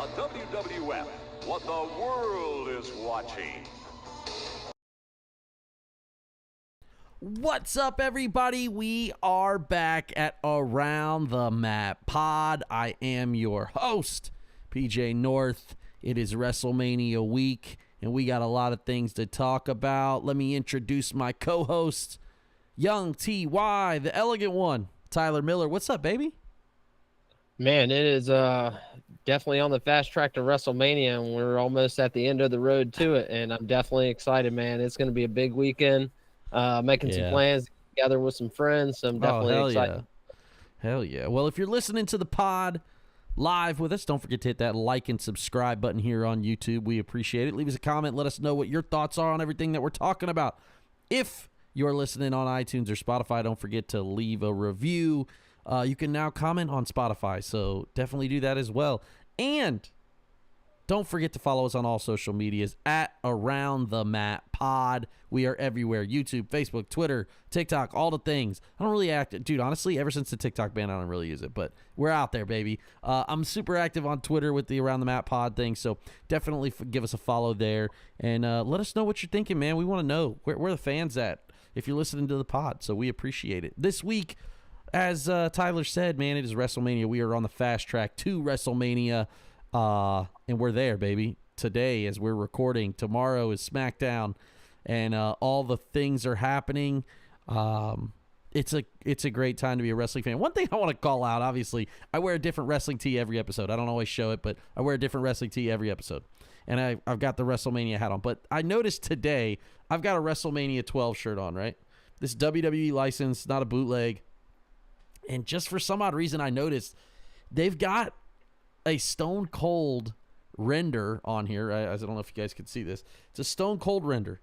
on WWF, what the world is watching. What's up, everybody? We are back at Around the Map Pod. I am your host, PJ North. It is WrestleMania week, and we got a lot of things to talk about. Let me introduce my co-host, Young T.Y., the elegant one, Tyler Miller. What's up, baby? Man, it is definitely on the fast track to WrestleMania, and we're almost at the end of the road to it, and I'm definitely excited, man. It's going to be a big weekend. Making some plans together with some friends, so I'm definitely excited. Hell yeah. Well, if you're listening to the pod live with us, don't forget to hit that like and subscribe button here on YouTube. We appreciate it. Leave us a comment. Let us know what your thoughts are on everything that we're talking about. If you're listening on iTunes or Spotify, don't forget to leave a review. You can now comment on Spotify, so definitely do that as well. And don't forget to follow us on all social medias at AroundTheMatPod. We are everywhere. YouTube, Facebook, Twitter, TikTok, all the things. I don't really act. Dude, honestly, ever since the TikTok ban, I don't really use it. But we're out there, baby. I'm super active on Twitter with the Around the Map Pod thing. So definitely give us a follow there. And let us know what you're thinking, man. We want to know where the fans at if you're listening to the pod. So we appreciate it. This week, as Tyler said, man, it is WrestleMania. We are on the fast track to WrestleMania. And we're there, baby. Today, as we're recording, tomorrow is SmackDown, and all the things are happening. It's a great time to be a wrestling fan. One thing I want to call out, obviously, I wear a different wrestling tee every episode. I don't always show it, but I wear a different wrestling tee every episode, and I've got the WrestleMania hat on. But I noticed today I've got a WrestleMania 12 shirt on. Right, this WWE license, not a bootleg, and just for some odd reason, I noticed they've got a Stone Cold render on here. I don't know if you guys can see this. It's a Stone Cold render.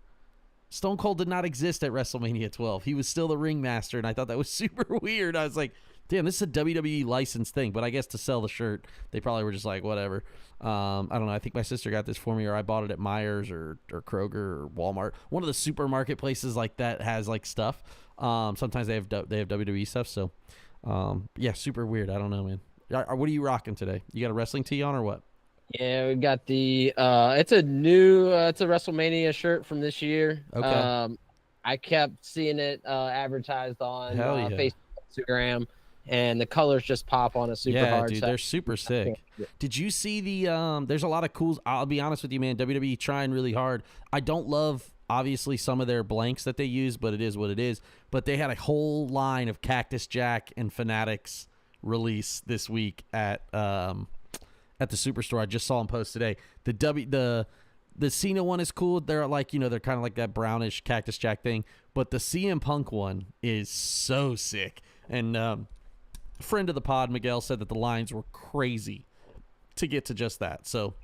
Stone Cold did not exist at WrestleMania 12. He was still the ringmaster, and I thought that was super weird. I was like, damn, this is a WWE licensed thing. But I guess to sell the shirt, they probably were just like, whatever. I don't know. I think my sister got this for me, or I bought it at Myers or Kroger or Walmart. One of the supermarket places like that has like stuff. Sometimes they have WWE stuff. So, yeah, super weird. I don't know, man. What are you rocking today? You got a wrestling tee on or what? Yeah, we got the it's a new it's a WrestleMania shirt from this year. Okay. I kept seeing it advertised on yeah. Facebook, Instagram, and the colors just pop on it super hard. Dude, they're super sick. Did you see the there's a lot of cool, I'll be honest with you, man, WWE trying really hard. I don't love obviously some of their blanks that they use, but it is what it is. But they had a whole line of Cactus Jack and Fanatics release this week at the Superstore. I just saw him post today. The Cena one is cool. They're like, they're kind of like that brownish Cactus Jack thing, but the CM Punk one is so sick. And a friend of the pod, Miguel, said that the lines were crazy to get to just that. So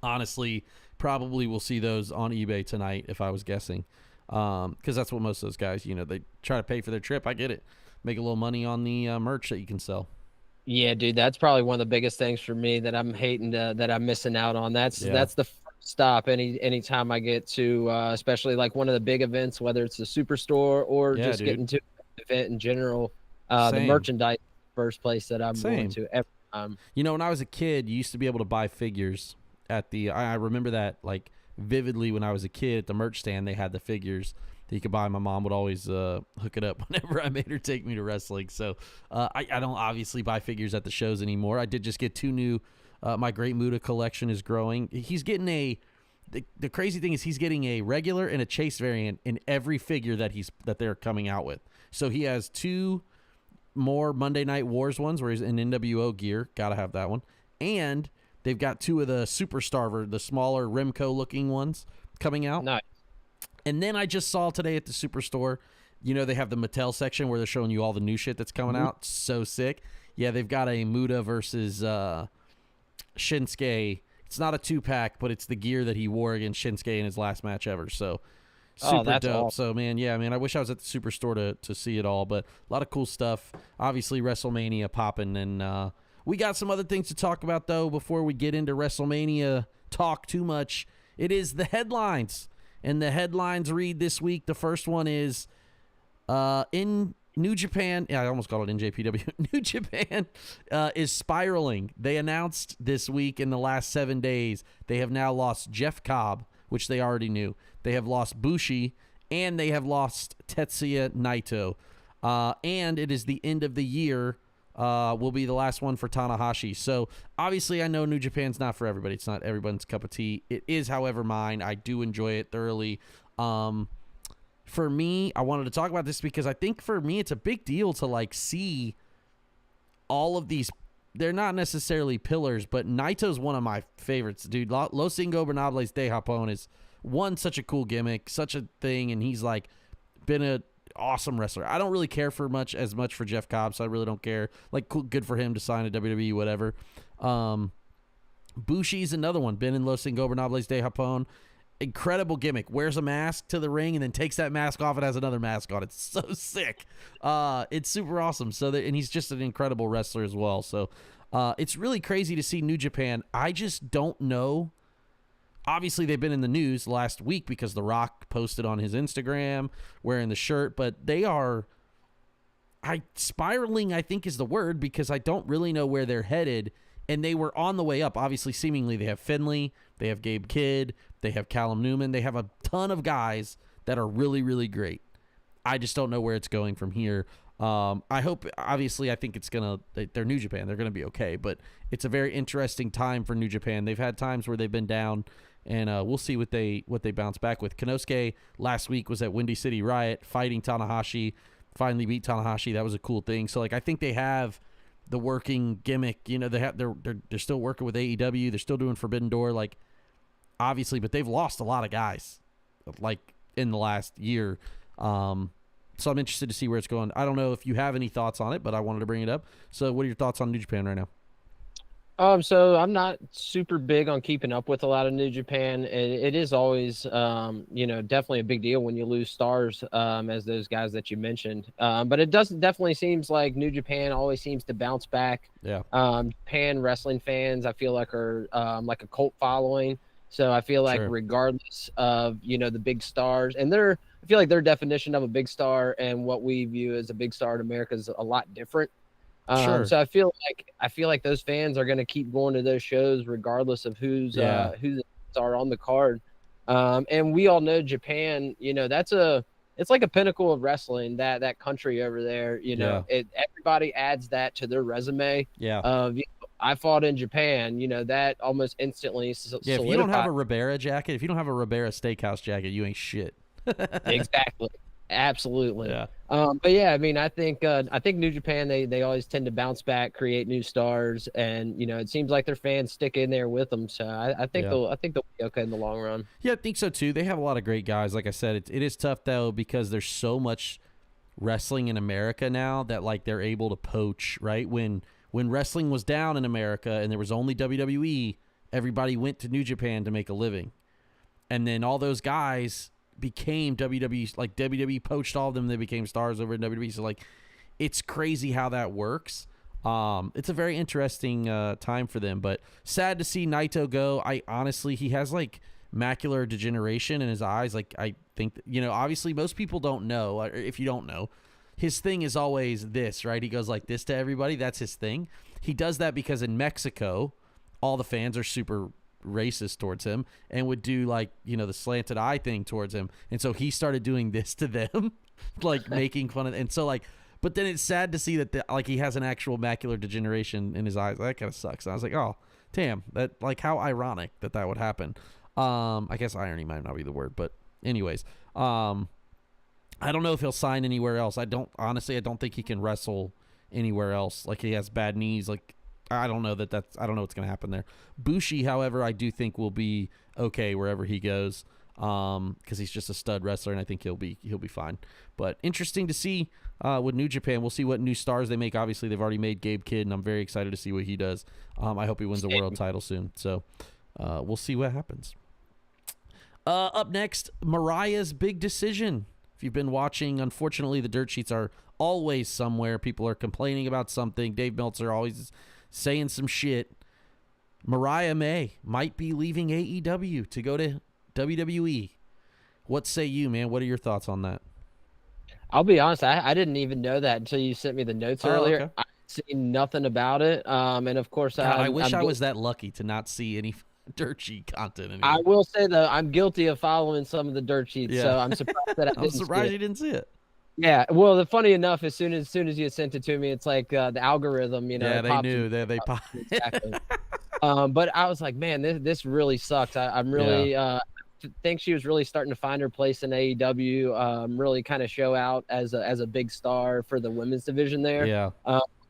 honestly, probably we'll see those on eBay tonight if I was guessing, because that's what most of those guys, they try to pay for their trip. I get it. Make a little money on the merch that you can sell. Yeah, dude, that's probably one of the biggest things for me that I'm hating that I'm missing out on. That's the first stop anytime I get to, especially like one of the big events, whether it's the Superstore or just getting to an event in general. The merchandise first place that I'm going to every time. When I was a kid, you used to be able to buy figures at the. I remember that like vividly when I was a kid at the merch stand. They had the figures that you could buy. My mom would always hook it up whenever I made her take me to wrestling. So I don't obviously buy figures at the shows anymore. I did just get 2 new. My Great Muta collection is growing. He's getting the crazy thing is he's getting a regular and a chase variant in every figure that they're coming out with. So he has 2 more Monday Night Wars ones where he's in NWO gear. Gotta have that one. And they've got 2 of the Superstar, the smaller Remco looking ones coming out. Nice. And then I just saw today at the Superstore, they have the Mattel section where they're showing you all the new shit that's coming out. So sick. Yeah, they've got a Muta versus Shinsuke. It's not a 2-pack, but it's the gear that he wore against Shinsuke in his last match ever. So super dope. Awesome. So, man, I wish I was at the Superstore to see it all. But a lot of cool stuff. Obviously, WrestleMania popping. And we got some other things to talk about, though, before we get into WrestleMania talk too much. It is the headlines. And the headlines read this week. The first one is New Japan, I almost called it NJPW. New Japan is spiraling. They announced this week in the last 7 days, they have now lost Jeff Cobb, which they already knew. They have lost Bushi, and they have lost Tetsuya Naito. And it is the end of the year, will be the last one for Tanahashi. So, obviously, I know New Japan's not for everybody. It's not everyone's cup of tea. It is, however, mine. I do enjoy it thoroughly. For me, I wanted to talk about this because I think for me it's a big deal to like see all of these. They're not necessarily pillars, but Naito's one of my favorites, dude. Los Ingobernables de Japón is such a cool gimmick, such a thing, and he's like been an awesome wrestler. I don't really care as much for Jeff Cobb, so I really don't care. Like, cool, good for him to sign a WWE, whatever. Bushi's another one, been in Los Ingobernables de Japón. Incredible gimmick. Wears a mask to the ring and then takes that mask off and has another mask on. It's so sick. It's super awesome. And he's just an incredible wrestler as well. So it's really crazy to see New Japan. I just don't know. Obviously, they've been in the news last week because The Rock posted on his Instagram wearing the shirt, but they are spiraling, I think is the word, because I don't really know where they're headed. And they were on the way up. Obviously, seemingly, they have Finley, they have Gabe Kidd, they have Callum Newman. They have a ton of guys that are really, really great. I just don't know where it's going from here. I hope, obviously, I think they're New Japan. They're going to be okay. But it's a very interesting time for New Japan. They've had times where they've been down, and we'll see what they bounce back with. Konosuke last week was at Windy City Riot fighting Tanahashi, finally beat Tanahashi. That was a cool thing. So, like, I think they have the working gimmick. You know, they're still working with AEW. They're still doing Forbidden Door, like, obviously, but they've lost a lot of guys, like, in the last year. So I'm interested to see where it's going. I don't know if you have any thoughts on it, but I wanted to bring it up. So what are your thoughts on New Japan right now? So I'm not super big on keeping up with a lot of New Japan. It is always, definitely a big deal when you lose stars, as those guys that you mentioned. But it definitely seems like New Japan always seems to bounce back. Yeah. Japan wrestling fans, I feel like, are like a cult following. So I feel like regardless of, the big stars, and I feel like their definition of a big star and what we view as a big star in America is a lot different. So I feel like those fans are going to keep going to those shows regardless of who's are on the card. And we all know Japan, it's like a pinnacle of wrestling, that country over there. Everybody adds that to their resume. Yeah. I fought in Japan, that almost instantly if you don't have a Ribera jacket, if you don't have a Ribera Steakhouse jacket, you ain't shit. Exactly. Absolutely. Yeah. But yeah, I mean, I think New Japan, they always tend to bounce back, create new stars, and it seems like their fans stick in there with them. So I think they'll be okay in the long run. Yeah, I think so too. They have a lot of great guys. Like I said, it is tough though because there's so much wrestling in America now that like they're able to poach, right? When wrestling was down in America and there was only WWE, everybody went to New Japan to make a living. And then all those guys became WWE, like WWE poached all of them. They became stars over in WWE. So like, it's crazy how that works. It's a very interesting time for them, but sad to see Naito go. He has like macular degeneration in his eyes. Like I think, obviously most people don't know, or if you don't know, his thing is always this, right? He goes like this to everybody. That's his thing. He does that because in Mexico, all the fans are super racist towards him and would do like, the slanted eye thing towards him. And so he started doing this to them, like making fun of, and so like, but then it's sad to see that he has an actual macular degeneration in his eyes. That kind of sucks. And I was like, oh, damn, that like how ironic that would happen. I guess irony might not be the word, but anyways, I don't know if he'll sign anywhere else. I don't think he can wrestle anywhere else. Like he has bad knees. Like I don't know I don't know what's going to happen there. Bushi, however, I do think will be okay wherever he goes. Because he's just a stud wrestler, and I think he'll be fine. But interesting to see with New Japan. We'll see what new stars they make. Obviously, they've already made Gabe Kidd, and I'm very excited to see what he does. I hope he wins a world title soon. So we'll see what happens. Up next, Mariah's big decision. If you've been watching, unfortunately, the dirt sheets are always somewhere. People are complaining about something. Dave Meltzer always saying some shit. Mariah May might be leaving AEW to go to WWE. What say you, man? What are your thoughts on that? I'll be honest, I didn't even know that until you sent me the notes earlier. Okay. I seen nothing about it. And of course, God, I wish I was that lucky to not see any dirt sheet content I anymore. will say though, I'm guilty of following some of the dirt sheets, Yeah. so I'm surprised that I I'm didn't see surprised it. you didn't see it. Yeah, well, the funny enough, as soon as you sent it to me, it's like the algorithm, Yeah, it they pops knew. They popped. exactly. But I was like, man, this really sucks. I'm really think she was really starting to find her place in AEW. Really kind of show out as a big star for the women's division there. Yeah.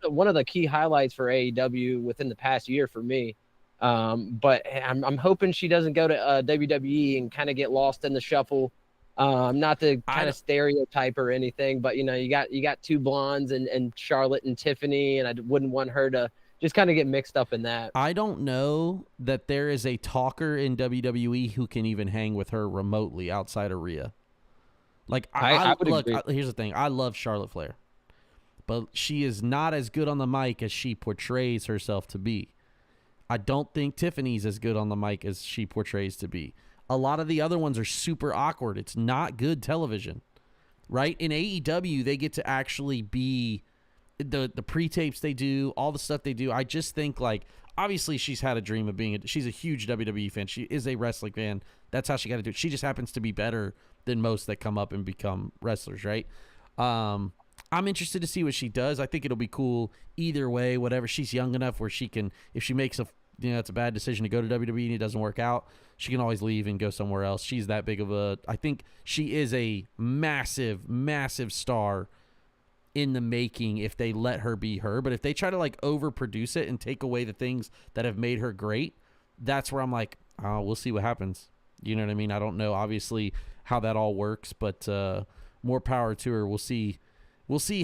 One of the key highlights for AEW within the past year for me. But I'm hoping she doesn't go to WWE and kind of get lost in the shuffle. Not to kind of stereotype or anything, but you got two blondes and Charlotte and Tiffany, and I wouldn't want her to just kind of get mixed up in that. I don't know that there is a talker in WWE who can even hang with her remotely outside of Rhea. Like I would look. Here's the thing: I love Charlotte Flair, but she is not as good on the mic as she portrays herself to be. I don't think Tiffany's as good on the mic as she portrays to be. A lot of the other ones are super awkward. It's not good television, right? In AEW, they get to actually be the pre-tapes they do, all the stuff they do. I just think, like, obviously she's had a dream of being she's a huge WWE fan. She is a wrestling fan. That's how she got to do it. She just happens to be better than most that come up and become wrestlers, right? I'm interested to see what she does. I think it'll be cool either way, whatever. She's young enough where she can, if she makes it's a bad decision to go to WWE and it doesn't work out, she can always leave and go somewhere else. She's that big of I think she is a massive, massive star in the making if they let her be her. But if they try to like overproduce it and take away the things that have made her great, that's where I'm like, oh, we'll see what happens. You know what I mean? I don't know obviously how that all works, but more power to her. We'll see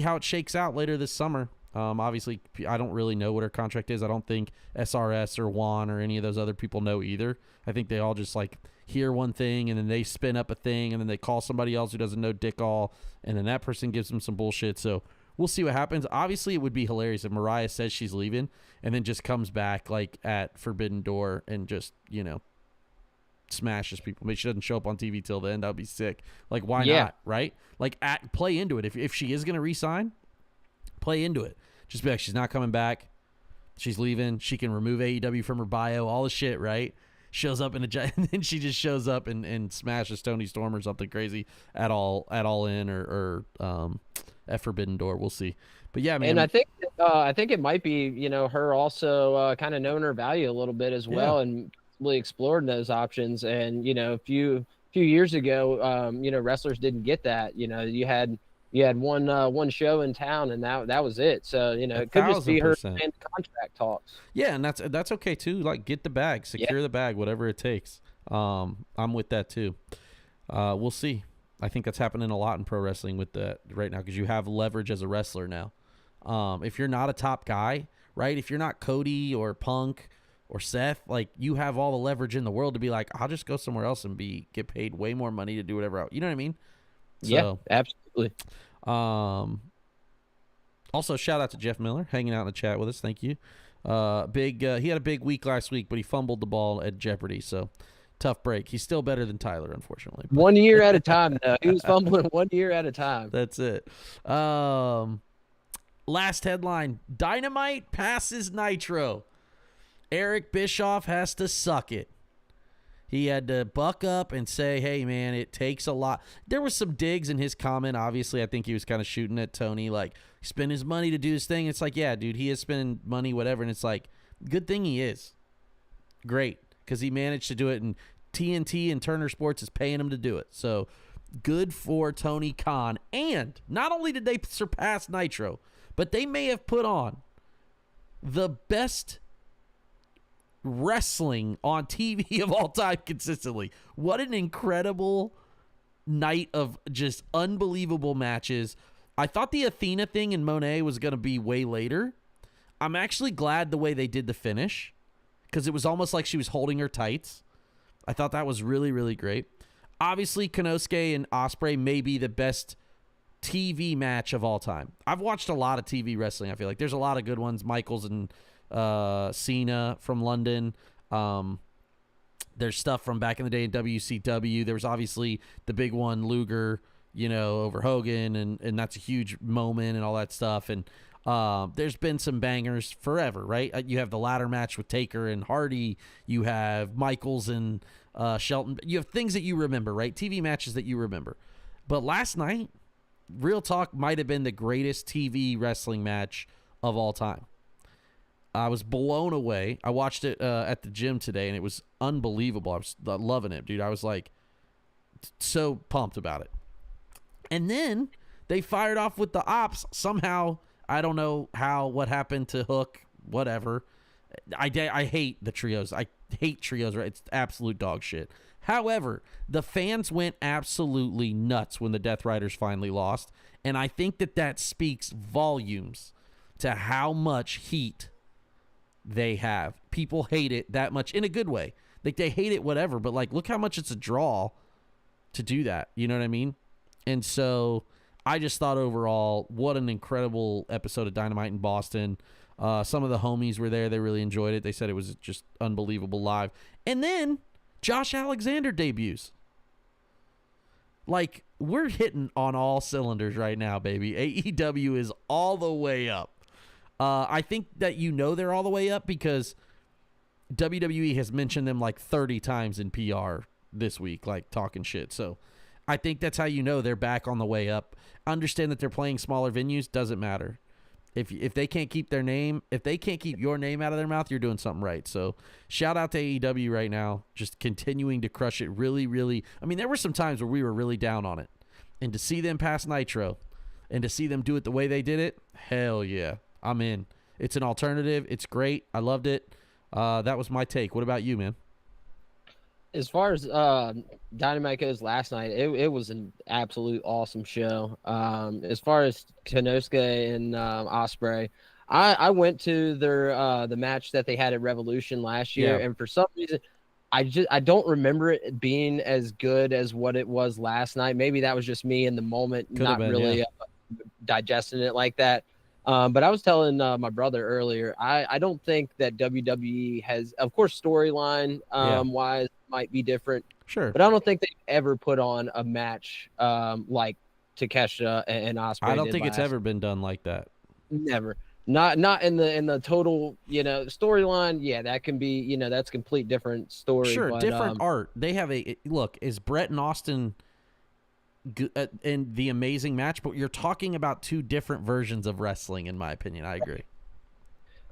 how it shakes out later this summer. Obviously I don't really know what her contract is. I don't think SRS or Juan or any of those other people know either. I think they all just like hear one thing and then they spin up a thing and then they call somebody else who doesn't know dick all and then that person gives them some bullshit. So we'll see what happens. Obviously it would be hilarious if Mariah says she's leaving and then just comes back like at Forbidden Door and just, smashes people. Maybe she doesn't show up on TV till then. That would be sick. Like, why not, right? Like, play into it. If she is going to re-sign, play into it. Just be like, she's not coming back. She's leaving. She can remove AEW from her bio, all the shit, right? Shows up and then she just shows up and smashes Tony Storm or something crazy at all in or at Forbidden Door. We'll see. But yeah, man. And I think it might be, her also kind of knowing her value a little bit as well and really exploring those options. And, a few years ago, wrestlers didn't get that. You had one show in town and that was it. So, it could just be her in contract talks. Yeah, and that's okay too. Like, get the bag, secure the bag, whatever it takes. I'm with that too. We'll see. I think that's happening a lot in pro wrestling with that right now because you have leverage as a wrestler now. If you're not a top guy, right? If you're not Cody or Punk or Seth, like, you have all the leverage in the world to be like, I'll just go somewhere else and get paid way more money to do whatever. You know what I mean? Yeah, absolutely. Also, shout out to Jeff Miller hanging out in the chat with us. Thank you. He had a big week last week, but he fumbled the ball at Jeopardy, so tough break. He's still better than Tyler, unfortunately. 1 year at a time, though. He was fumbling 1 year at a time. That's it. Last headline: Dynamite passes Nitro. Eric Bischoff has to suck it. He had to buck up and say, hey, man, it takes a lot. There was some digs in his comment. Obviously, I think he was kind of shooting at Tony, like, spend his money to do his thing. It's like, yeah, dude, he is spending money, whatever. And it's like, good thing he is. Great, because he managed to do it, and TNT and Turner Sports is paying him to do it. So good for Tony Khan. And not only did they surpass Nitro, but they may have put on the best wrestling on TV of all time consistently. What an incredible night of just unbelievable matches. I thought the Athena thing in Monet was going to be way later. I'm actually glad the way they did the finish because it was almost like she was holding her tights. I thought that was really, really great. Obviously, Konosuke and Ospreay may be the best TV match of all time. I've watched a lot of TV wrestling. I feel like there's a lot of good ones. Michaels and Cena from London. There's stuff from back in the day in WCW. There was obviously the big one, Luger over Hogan, and that's a huge moment and all that stuff. And there's been some bangers forever, right? You have the ladder match with Taker and Hardy. You have Michaels and Shelton. You have things that you remember, right? TV matches that you remember. But last night, real talk, might have been the greatest TV wrestling match of all time. I was blown away. I watched it at the gym today, and it was unbelievable. I was loving it, dude. I was like so pumped about it. And then they fired off with the Ops. Somehow, I don't know what happened to Hook, whatever. I hate the trios. I hate trios, right? It's absolute dog shit. However, the fans went absolutely nuts when the Death Riders finally lost, and I think that speaks volumes to how much heat they have. People hate it that much in a good way. Like, they hate it, whatever, but like, look how much it's a draw to do that. You know what I mean? And so I just thought overall, what an incredible episode of Dynamite in Boston. Some of the homies were there. They really enjoyed it. They said it was just unbelievable live. And then Josh Alexander debuts. Like, we're hitting on all cylinders right now, baby. AEW is all the way up. I think that they're all the way up because WWE has mentioned them like 30 times in PR this week, like talking shit. So I think that's how they're back on the way up. Understand that they're playing smaller venues, doesn't matter. If they can't keep their name, if they can't keep your name out of their mouth, you're doing something right. So shout out to AEW right now, just continuing to crush it really, really. I mean, there were some times where we were really down on it. And to see them pass Nitro and to see them do it the way they did it, hell yeah, I'm in. It's an alternative. It's great. I loved it. That was my take. What about you, man? As far as Dynamite goes last night, it was an absolute awesome show. As far as Konosuke and Ospreay, I went to their the match that they had at Revolution last year, and for some reason, I don't remember it being as good as what it was last night. Maybe that was just me in the moment, not really digesting it like that. But I was telling my brother earlier, I don't think that WWE has, of course, storyline wise might be different. Sure. But I don't think they've ever put on a match like Takeshita and Ospreay. I don't think it's ever been done like that. Never. Not in the total, storyline. Yeah, that can be, that's a complete different story. Sure, but, different art. They have is Brett and Austin and the amazing match, but you're talking about two different versions of wrestling, in my opinion. I agree.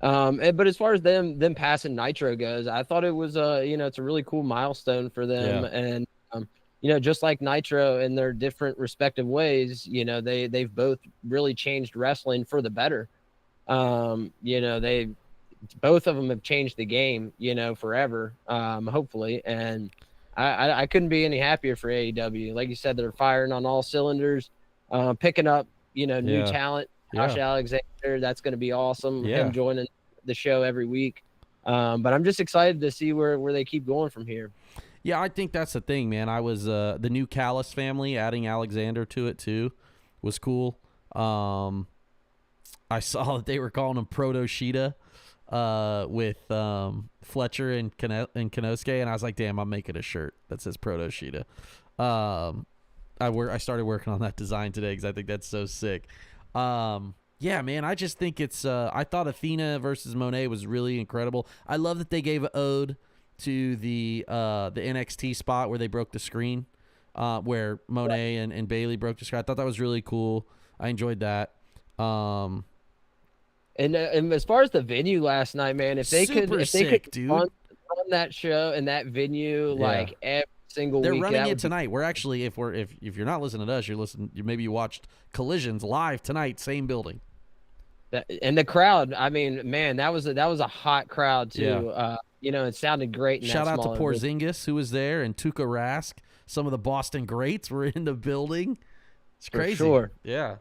But as far as them passing Nitro goes, I thought it was it's a really cool milestone for them, and just like Nitro in their different respective ways, they've both really changed wrestling for the better. They both of them have changed the game, forever, hopefully, and I couldn't be any happier for AEW. Like you said, they're firing on all cylinders, picking up, new talent. Josh Alexander, that's going to be awesome. Him joining the show every week. But I'm just excited to see where they keep going from here. Yeah, I think that's the thing, man. I was the new Callis family, adding Alexander to it too, was cool. I saw that they were calling him Proto Sheeta with Fletcher and Konosuke, and I was like, damn, I'm making a shirt that says Proto Sheeta. I started working on that design today because I think that's so sick. Yeah, man, I just think it's I thought Athena versus Monet was really incredible. I love that they gave an ode to the NXT spot where they broke the screen, where Monet and Bailey broke the screen. I thought that was really cool. I enjoyed that. And as far as the venue last night, man, if they could run that show and that venue like every single week. They're running it tonight. We're actually, if you're not listening to us, maybe you watched Collisions live tonight, same building. And the crowd, I mean, man, that was a hot crowd too. Yeah. It sounded great. Shout out to Porzingis who was there, and Tuukka Rask. Some of the Boston greats were in the building. It's crazy. For sure. Yeah.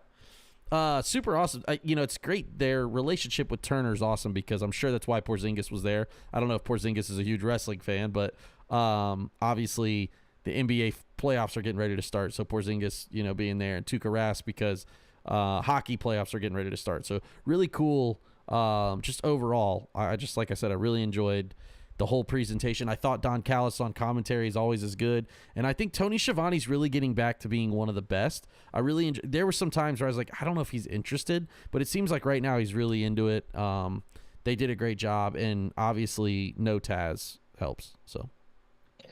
Super awesome. It's great. Their relationship with Turner is awesome because I'm sure that's why Porzingis was there. I don't know if Porzingis is a huge wrestling fan, but obviously the NBA playoffs are getting ready to start. So Porzingis, being there, and Tuukka Rask because hockey playoffs are getting ready to start. So really cool. Just overall, I just, like I said, I really enjoyed the whole presentation. I thought Don Callis on commentary is always as good. And I think Tony Schiavone's really getting back to being one of the best. I really there were some times where I was like, I don't know if he's interested, but it seems like right now he's really into it. They did a great job, and obviously no Taz helps. So,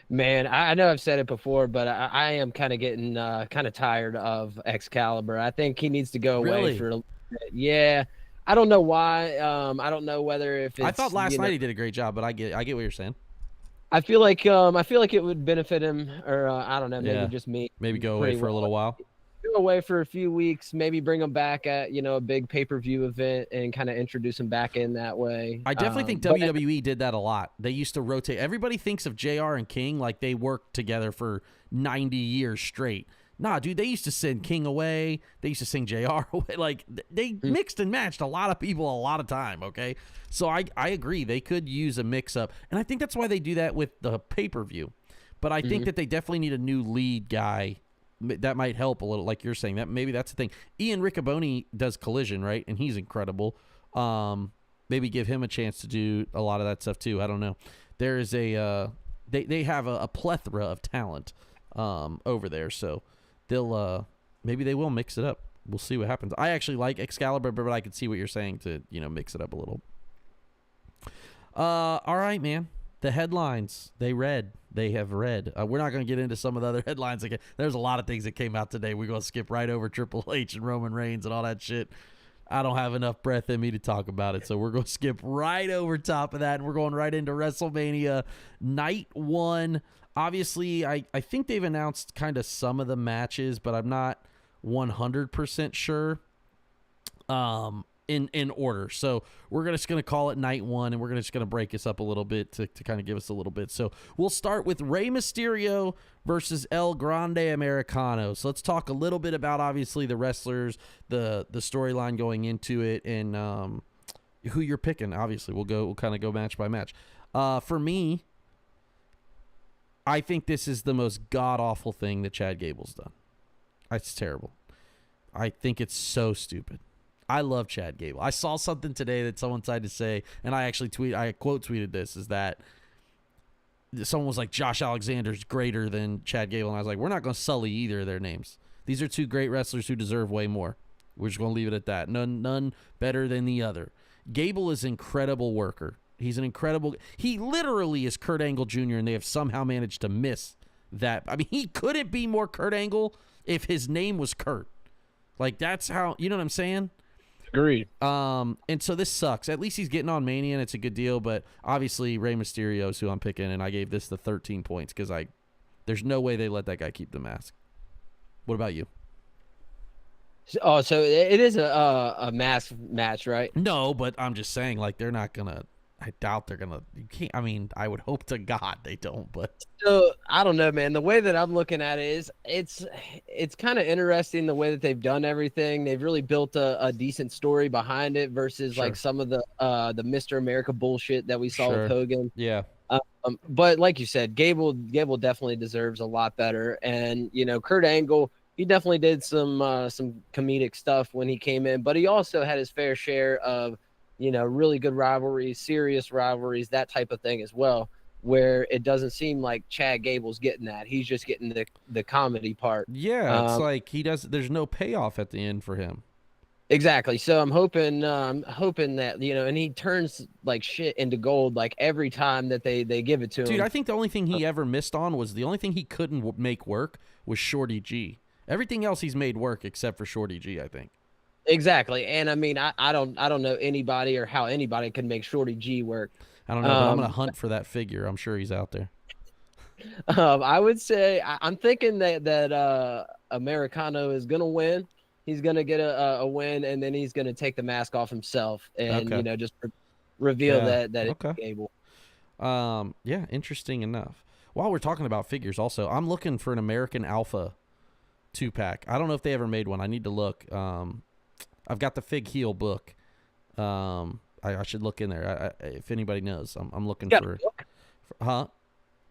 man, I know I've said it before, but I am kind of getting kind of tired of Excalibur. I think he needs to go away for a little bit. Yeah. I don't know why. I don't know whether if it's, I thought last night he did a great job, but I get what you're saying. I feel like it would benefit him, or I don't know, maybe just me. Maybe go away for a little while. Go away for a few weeks, maybe bring him back at a big pay-per-view event and kind of introduce him back in that way. I definitely think WWE did that a lot. They used to rotate. Everybody thinks of JR and King like they worked together for 90 years straight. Nah, dude, they used to send King away. They used to send JR away. Like, they mixed and matched a lot of people a lot of time, okay? So I agree. They could use a mix-up. And I think that's why they do that with the pay-per-view. But I think that they definitely need a new lead guy. That might help a little, like you're saying. Maybe that's the thing. Ian Riccoboni does Collision, right? And he's incredible. Maybe give him a chance to do a lot of that stuff, too. I don't know. There is they have a plethora of talent over there, so they'll maybe they will mix it up. We'll see what happens. I actually like Excalibur, but I could see what you're saying to mix it up a little. All right, man. The headlines they have read. We're not going to get into some of the other headlines again. There's a lot of things that came out today. We're going to skip right over Triple H and Roman Reigns and all that shit. I don't have enough breath in me to talk about it, so we're going to skip right over top of that, and we're going right into WrestleMania Night 1. Obviously, I think they've announced kind of some of the matches, but I'm not 100% sure in order. So we're just going to call it Night 1, and we're just going to break this up a little bit to kind of give us a little bit. So we'll start with Rey Mysterio versus El Grande Americano. So let's talk a little bit about, obviously, the wrestlers, the storyline going into it, and who you're picking. Obviously, we'll kind of go match by match. For me, I think this is the most god-awful thing that Chad Gable's done. It's terrible. I think it's so stupid. I love Chad Gable. I saw something today that someone tried to say, and I quote tweeted this, is that someone was like, Josh Alexander's greater than Chad Gable. And I was like, we're not going to sully either of their names. These are two great wrestlers who deserve way more. We're just going to leave it at that. None better than the other. Gable is an incredible worker. He literally is Kurt Angle Jr., and they have somehow managed to miss that. I mean, he couldn't be more Kurt Angle if his name was Kurt. Like, that's how, you know what I'm saying? Agreed. And so this sucks. At least he's getting on Mania, and it's a good deal, but obviously Rey Mysterio is who I'm picking, and I gave this the 13 points because there's no way they let that guy keep the mask. What about you? Oh, so it is a mask match, right? No, but I'm just saying, like, they're not going to. I doubt they're gonna. You can't. I mean, I would hope to God they don't. But so I don't know, man. The way that I'm looking at it is, it's kind of interesting the way that they've done everything. They've really built a decent story behind it versus like some of the Mr. America bullshit that we saw with Hogan. Yeah. But like you said, Gable definitely deserves a lot better. And Kurt Angle, he definitely did some comedic stuff when he came in, but he also had his fair share of really good rivalries, serious rivalries, that type of thing as well, where it doesn't seem like Chad Gable's getting that. He's just getting the comedy part. Yeah, it's like there's no payoff at the end for him. Exactly. So I'm hoping that, and he turns like shit into gold like every time that they give it to him. Dude, I think the only thing he ever missed on was the only thing he couldn't make work was Shorty G. Everything else he's made work except for Shorty G, I think. Exactly. And I mean, I don't know anybody or how anybody can make Shorty G work. I don't know, but I'm going to hunt for that figure. I'm sure he's out there. I would say I'm thinking that Americano is going to win. He's going to get a win, and then he's going to take the mask off himself and, just reveal that it's Gable. Yeah, interesting enough. While we're talking about figures also, I'm looking for an American Alpha 2-pack. I don't know if they ever made one. I need to look. I've got the Fig Heel book. I should look in there. If anybody knows, I'm looking for. Huh?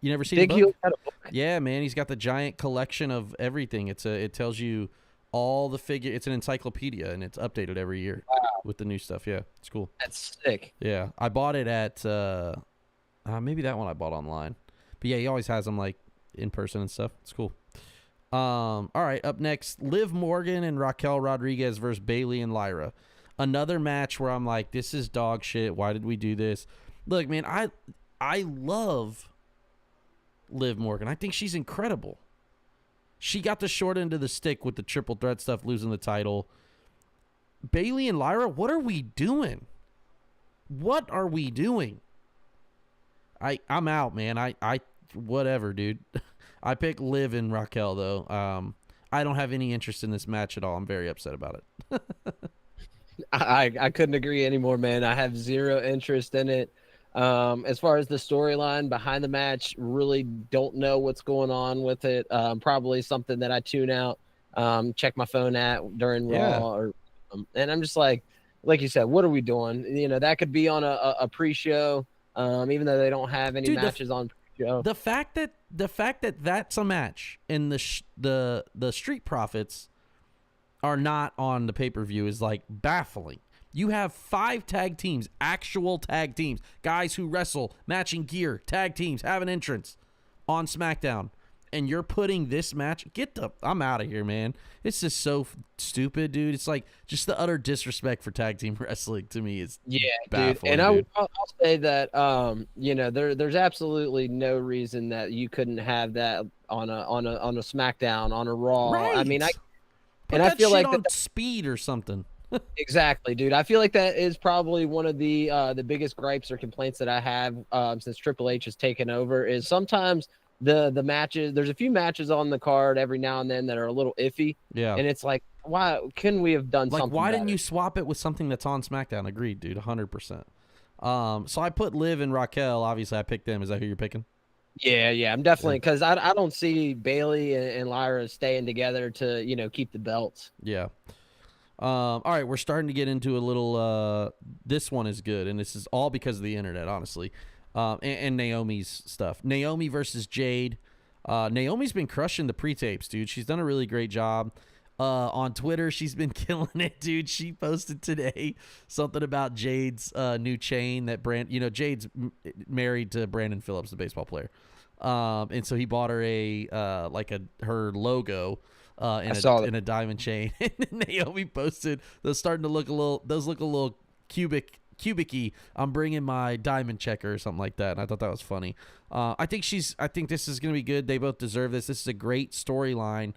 You never seen the book? Heel got a book? Yeah, man. He's got the giant collection of everything. It tells you all the figure. It's an encyclopedia, and it's updated every year with the new stuff. Yeah, it's cool. That's sick. Yeah, I bought it at Maybe that one I bought online. But yeah, he always has them like in person and stuff. It's cool. All right, up next, Liv Morgan and Raquel Rodriguez versus Bayley and Lyra. Another match where I'm like, this is dog shit. Why did we do this? Look, man, I love Liv Morgan. I think she's incredible. She got the short end of the stick with the triple threat stuff, losing the title. Bayley and Lyra, what are we doing? What are we doing? I'm out, man. I whatever, dude. I pick Liv and Raquel, though. I don't have any interest in this match at all. I'm very upset about it. I couldn't agree anymore, man. I have zero interest in it. As far as the storyline behind the match, really don't know what's going on with it. Probably something that I tune out, check my phone at during Raw, and I'm just like you said, what are we doing? You know, that could be on a pre-show, even though they don't have any matches on pre-show. The fact that that's a match and the Street Profits are not on the pay-per-view is like baffling. You have 5 tag teams, actual tag teams, guys who wrestle, matching gear, tag teams, have an entrance on SmackDown, and you're putting this match. I'm out of here, man. It's just so stupid, dude. It's like just the utter disrespect for tag team wrestling to me is baffling. Dude. And I'll say that there's absolutely no reason that you couldn't have that on a SmackDown, on a Raw. Right. I mean, I feel like on speed or something. Exactly, dude. I feel like that is probably one of the biggest gripes or complaints that I have since Triple H has taken over is sometimes the matches, there's a few matches on the card every now and then that are a little iffy. Yeah. And it's like, why couldn't we have done something why better? didn't you swap it with something that's on SmackDown? Agreed, dude, 100%. So I put Liv and Raquel. Obviously, I picked them. Is that who you're picking? Yeah, I'm definitely, because I don't see Bayley and Lyra staying together to, keep the belts. Yeah. All right, we're starting to get into a little this one is good, and this is all because of the internet, honestly. And Naomi's stuff. Naomi versus Jade. Naomi's been crushing the pre-tapes, dude. She's done a really great job. On Twitter, she's been killing it, dude. She posted today something about Jade's new chain that Jade's married to Brandon Phillips, the baseball player. And so he bought her her logo in a diamond chain. And Naomi posted those starting to look a little cubic-y. I'm bringing my diamond checker or something like that. And I thought that was funny. I think this is going to be good. They both deserve this. This is a great storyline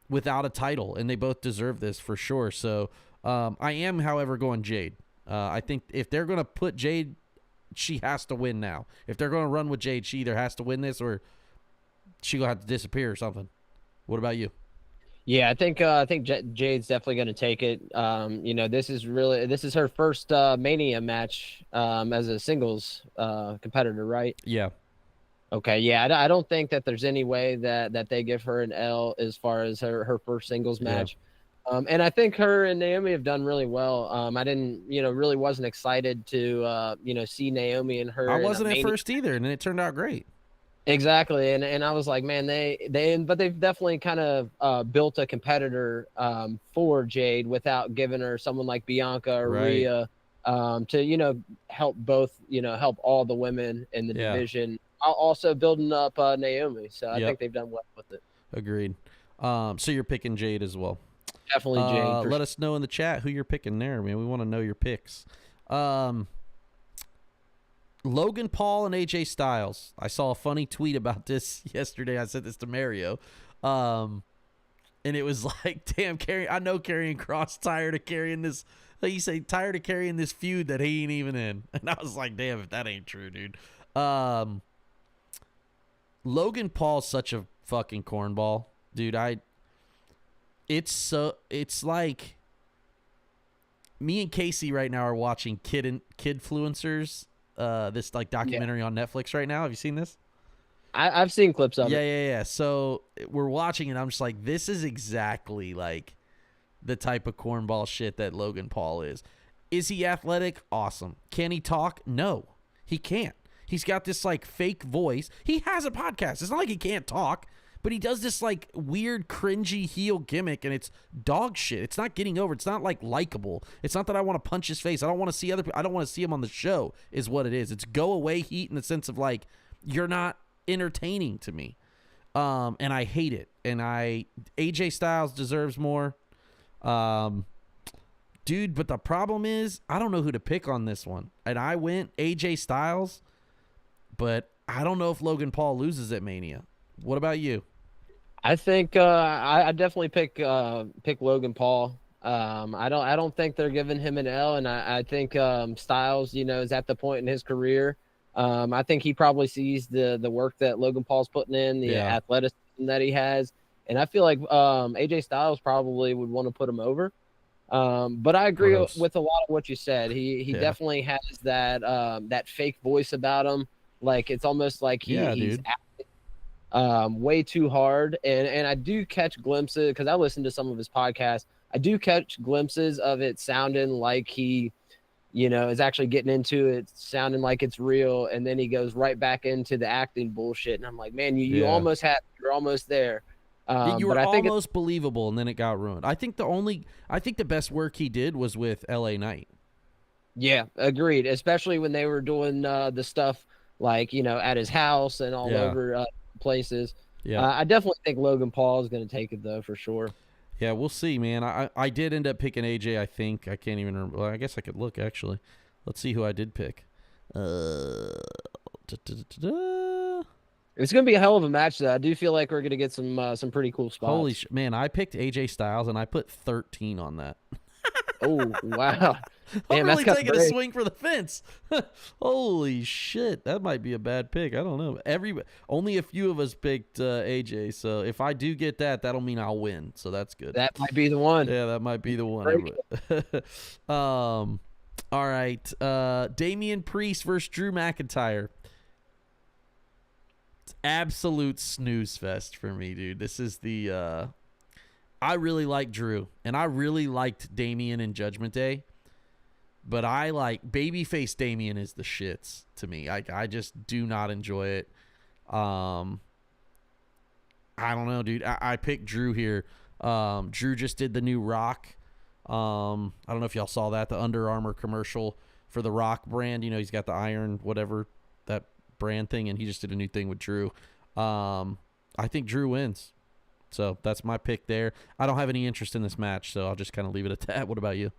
without a title, and they both deserve this for sure. So I am, however, going Jade. I think if they're going to put Jade, she has to win now. If they're going to run with Jade, she either has to win this or she going to have to disappear or something. What about you? Yeah, I think Jade's definitely going to take it. This is her first Mania match as a singles competitor, right? Yeah. Okay, yeah, I don't think that there's any way that they give her an L as far as her first singles match. Yeah. And I think her and Naomi have done really well. I didn't, really wasn't excited to, see Naomi and her. I wasn't at first either, and it turned out great. Exactly, and I was like, man, but they've definitely kind of built a competitor for Jade without giving her someone like Bianca or Rhea to help all the women in the division. Also building up Naomi, so I think they've done well with it. Agreed. So you're picking Jade as well. Definitely Jade. Let us know in the chat who you're picking there, man. We want to know your picks. Logan Paul and AJ Styles. I saw a funny tweet about this yesterday. I sent this to Mario. And it was like, damn, I know Karrion Kross tired of carrying this. Like you say, tired of carrying this feud that he ain't even in. And I was like, damn, if that ain't true, dude. Logan Paul's such a fucking cornball, dude. It's like me and Casey right now are watching Kidfluencers. This like documentary on Netflix right now. Have you seen this? I've seen clips of it. Yeah. So we're watching and I'm just like, this is exactly like the type of cornball shit that Logan Paul is. Is he athletic? Awesome. Can he talk? No, he can't. He's got this like fake voice. He has a podcast. It's not like he can't talk, but he does this like weird cringy heel gimmick, and it's dog shit. It's not getting over. It's not like likable. It's not that I want to punch his face. I don't want to see other people. I don't want to see him on the show is what it is. It's go away heat in the sense of like, you're not entertaining to me. And I hate it. And AJ Styles deserves more. Dude, but the problem is I don't know who to pick on this one. And I went AJ Styles, but I don't know if Logan Paul loses at Mania. What about you? I think I definitely pick Logan Paul. I don't think they're giving him an L, and I think Styles, is at the point in his career. I think he probably sees the work that Logan Paul's putting in, the athleticism that he has, and I feel like AJ Styles probably would want to put him over. But I agree with a lot of what you said. He definitely has that fake voice about him. Like it's almost like he's acting way too hard. And I do catch glimpses because I listen to some of his podcasts. I do catch glimpses of it sounding like he, is actually getting into it, sounding like it's real. And then he goes right back into the acting bullshit. And I'm like, man, you're almost there. You were almost believable, and then it got ruined. I think the best work he did was with LA Knight. Yeah, agreed. Especially when they were doing the stuff like, at his house and all over places. Yeah. I definitely think Logan Paul is going to take it, though, for sure. Yeah, we'll see, man. I did end up picking AJ, I think. I can't even remember. Well, I guess I could look, actually. Let's see who I did pick. It's going to be a hell of a match, though. I do feel like we're going to get some pretty cool spots. Holy man, I picked AJ Styles, and I put 13 on that. Oh, wow. I'm really taking a swing for the fence. Holy shit, that might be a bad pick. I don't know. Only a few of us picked AJ, so if I do get that, that'll mean I'll win. So that's good. That might be the one. Yeah, that might be the one. All right, Damian Priest versus Drew McIntyre. It's absolute snooze fest for me, dude. This is the I really like Drew, and I really liked Damian in Judgment Day. But I like babyface Damian is the shits to me. I just do not enjoy it. I don't know, dude. I picked Drew here. Drew just did the new Rock. I don't know if y'all saw that, the Under Armour commercial for the Rock brand. He's got the iron, whatever, that brand thing, and he just did a new thing with Drew. I think Drew wins. So that's my pick there. I don't have any interest in this match, so I'll just kind of leave it at that. What about you?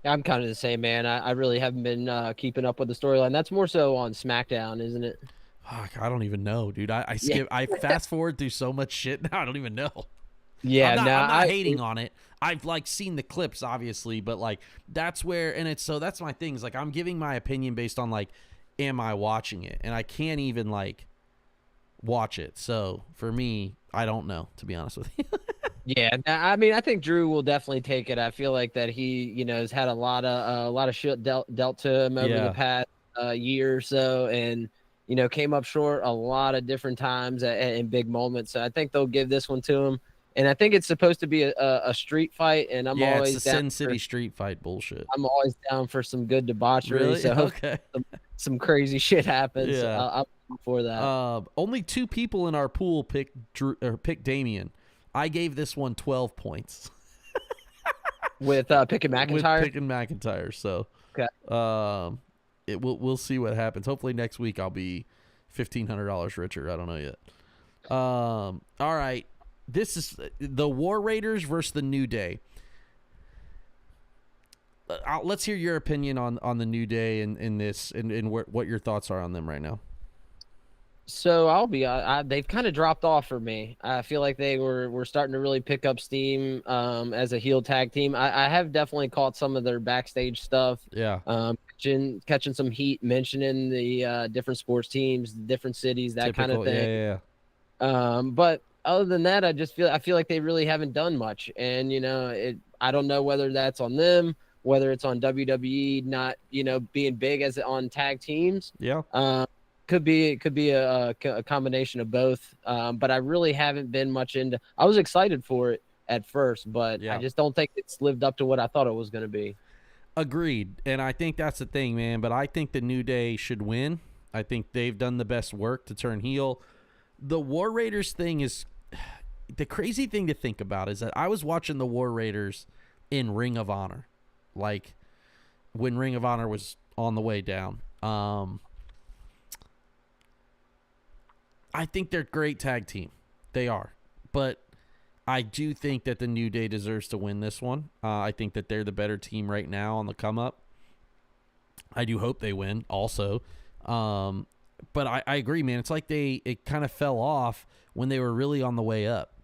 I'm kind of the same, man. I really haven't been keeping up with the storyline. That's more so on SmackDown, isn't it? Fuck, I don't even know, dude. I skip. I fast forward through so much shit now. I don't even know. Yeah, I'm not hating on it. I've seen the clips, obviously, but that's where, and that's my thing. Is I'm giving my opinion based on am I watching it, and I can't even watch it. So for me, I don't know, to be honest with you. Yeah, I mean, I think Drew will definitely take it. I feel like that he, has had a lot of shit dealt to him over the past year or so, and came up short a lot of different times in big moments. So I think they'll give this one to him. And I think it's supposed to be a street fight, and I'm always it's a Sin City street fight bullshit. I'm always down for some good debauchery. Really? So okay. some crazy shit happens. Yeah. I'm for that. Only 2 people in our pool picked Damian. I gave this one 12 points. With picking McIntyre? With picking McIntyre. So okay. We'll see what happens. Hopefully next week I'll be $1,500 richer. I don't know yet. All right. This is the War Raiders versus the New Day. Let's hear your opinion on the New Day in this and what your thoughts are on them right now. So I'll be they've kind of dropped off for me. I feel like they were starting to really pick up steam as a heel tag team. I have definitely caught some of their backstage stuff. Yeah. Catching some heat, mentioning the different sports teams, different cities, that kind of thing. Yeah. But other than that, I feel like they really haven't done much. And I don't know whether that's on them, whether it's on WWE not being big as on tag teams. Yeah. Could be a combination of both, but I really haven't been much into. I was excited for it at first, but I just don't think it's lived up to what I thought it was going to be. Agreed, and I think that's the thing, man. But I think the New Day should win. I think they've done the best work to turn heel. The War Raiders thing is the crazy thing to think about is that I was watching the War Raiders in Ring of Honor, like when Ring of Honor was on the way down. I think they're a great tag team. They are. But I do think that the New Day deserves to win this one. I think that they're the better team right now on the come up. I do hope they win also. But I agree, man. It's like it kind of fell off when they were really on the way up.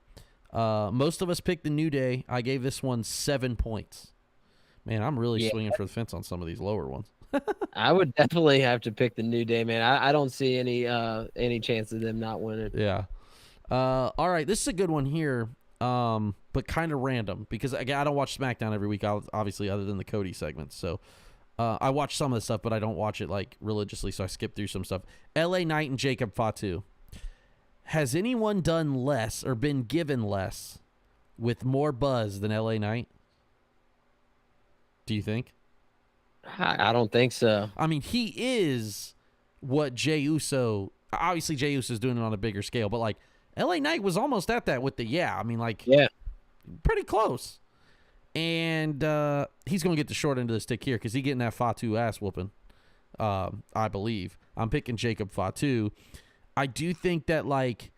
Most of us picked the New Day. I gave this one 7 points. Man, I'm really swinging for the fence on some of these lower ones. I would definitely have to pick the New Day, man. I don't see any chance of them not winning. Yeah. All right, this is a good one here, but kind of random because again, I don't watch SmackDown every week, obviously, other than the Cody segments. So I watch some of the stuff, but I don't watch it like religiously, so I skip through some stuff. LA Knight and Jacob Fatu. Has anyone done less or been given less with more buzz than LA Knight? Do you think? I don't think so. I mean, he is what Jey Uso. Obviously, Jey Uso is doing it on a bigger scale, but like LA Knight was almost at that with the I mean, like pretty close. And he's going to get the short end of the stick here because he's getting that Fatu ass whooping. I believe I'm picking Jacob Fatu. I do think that like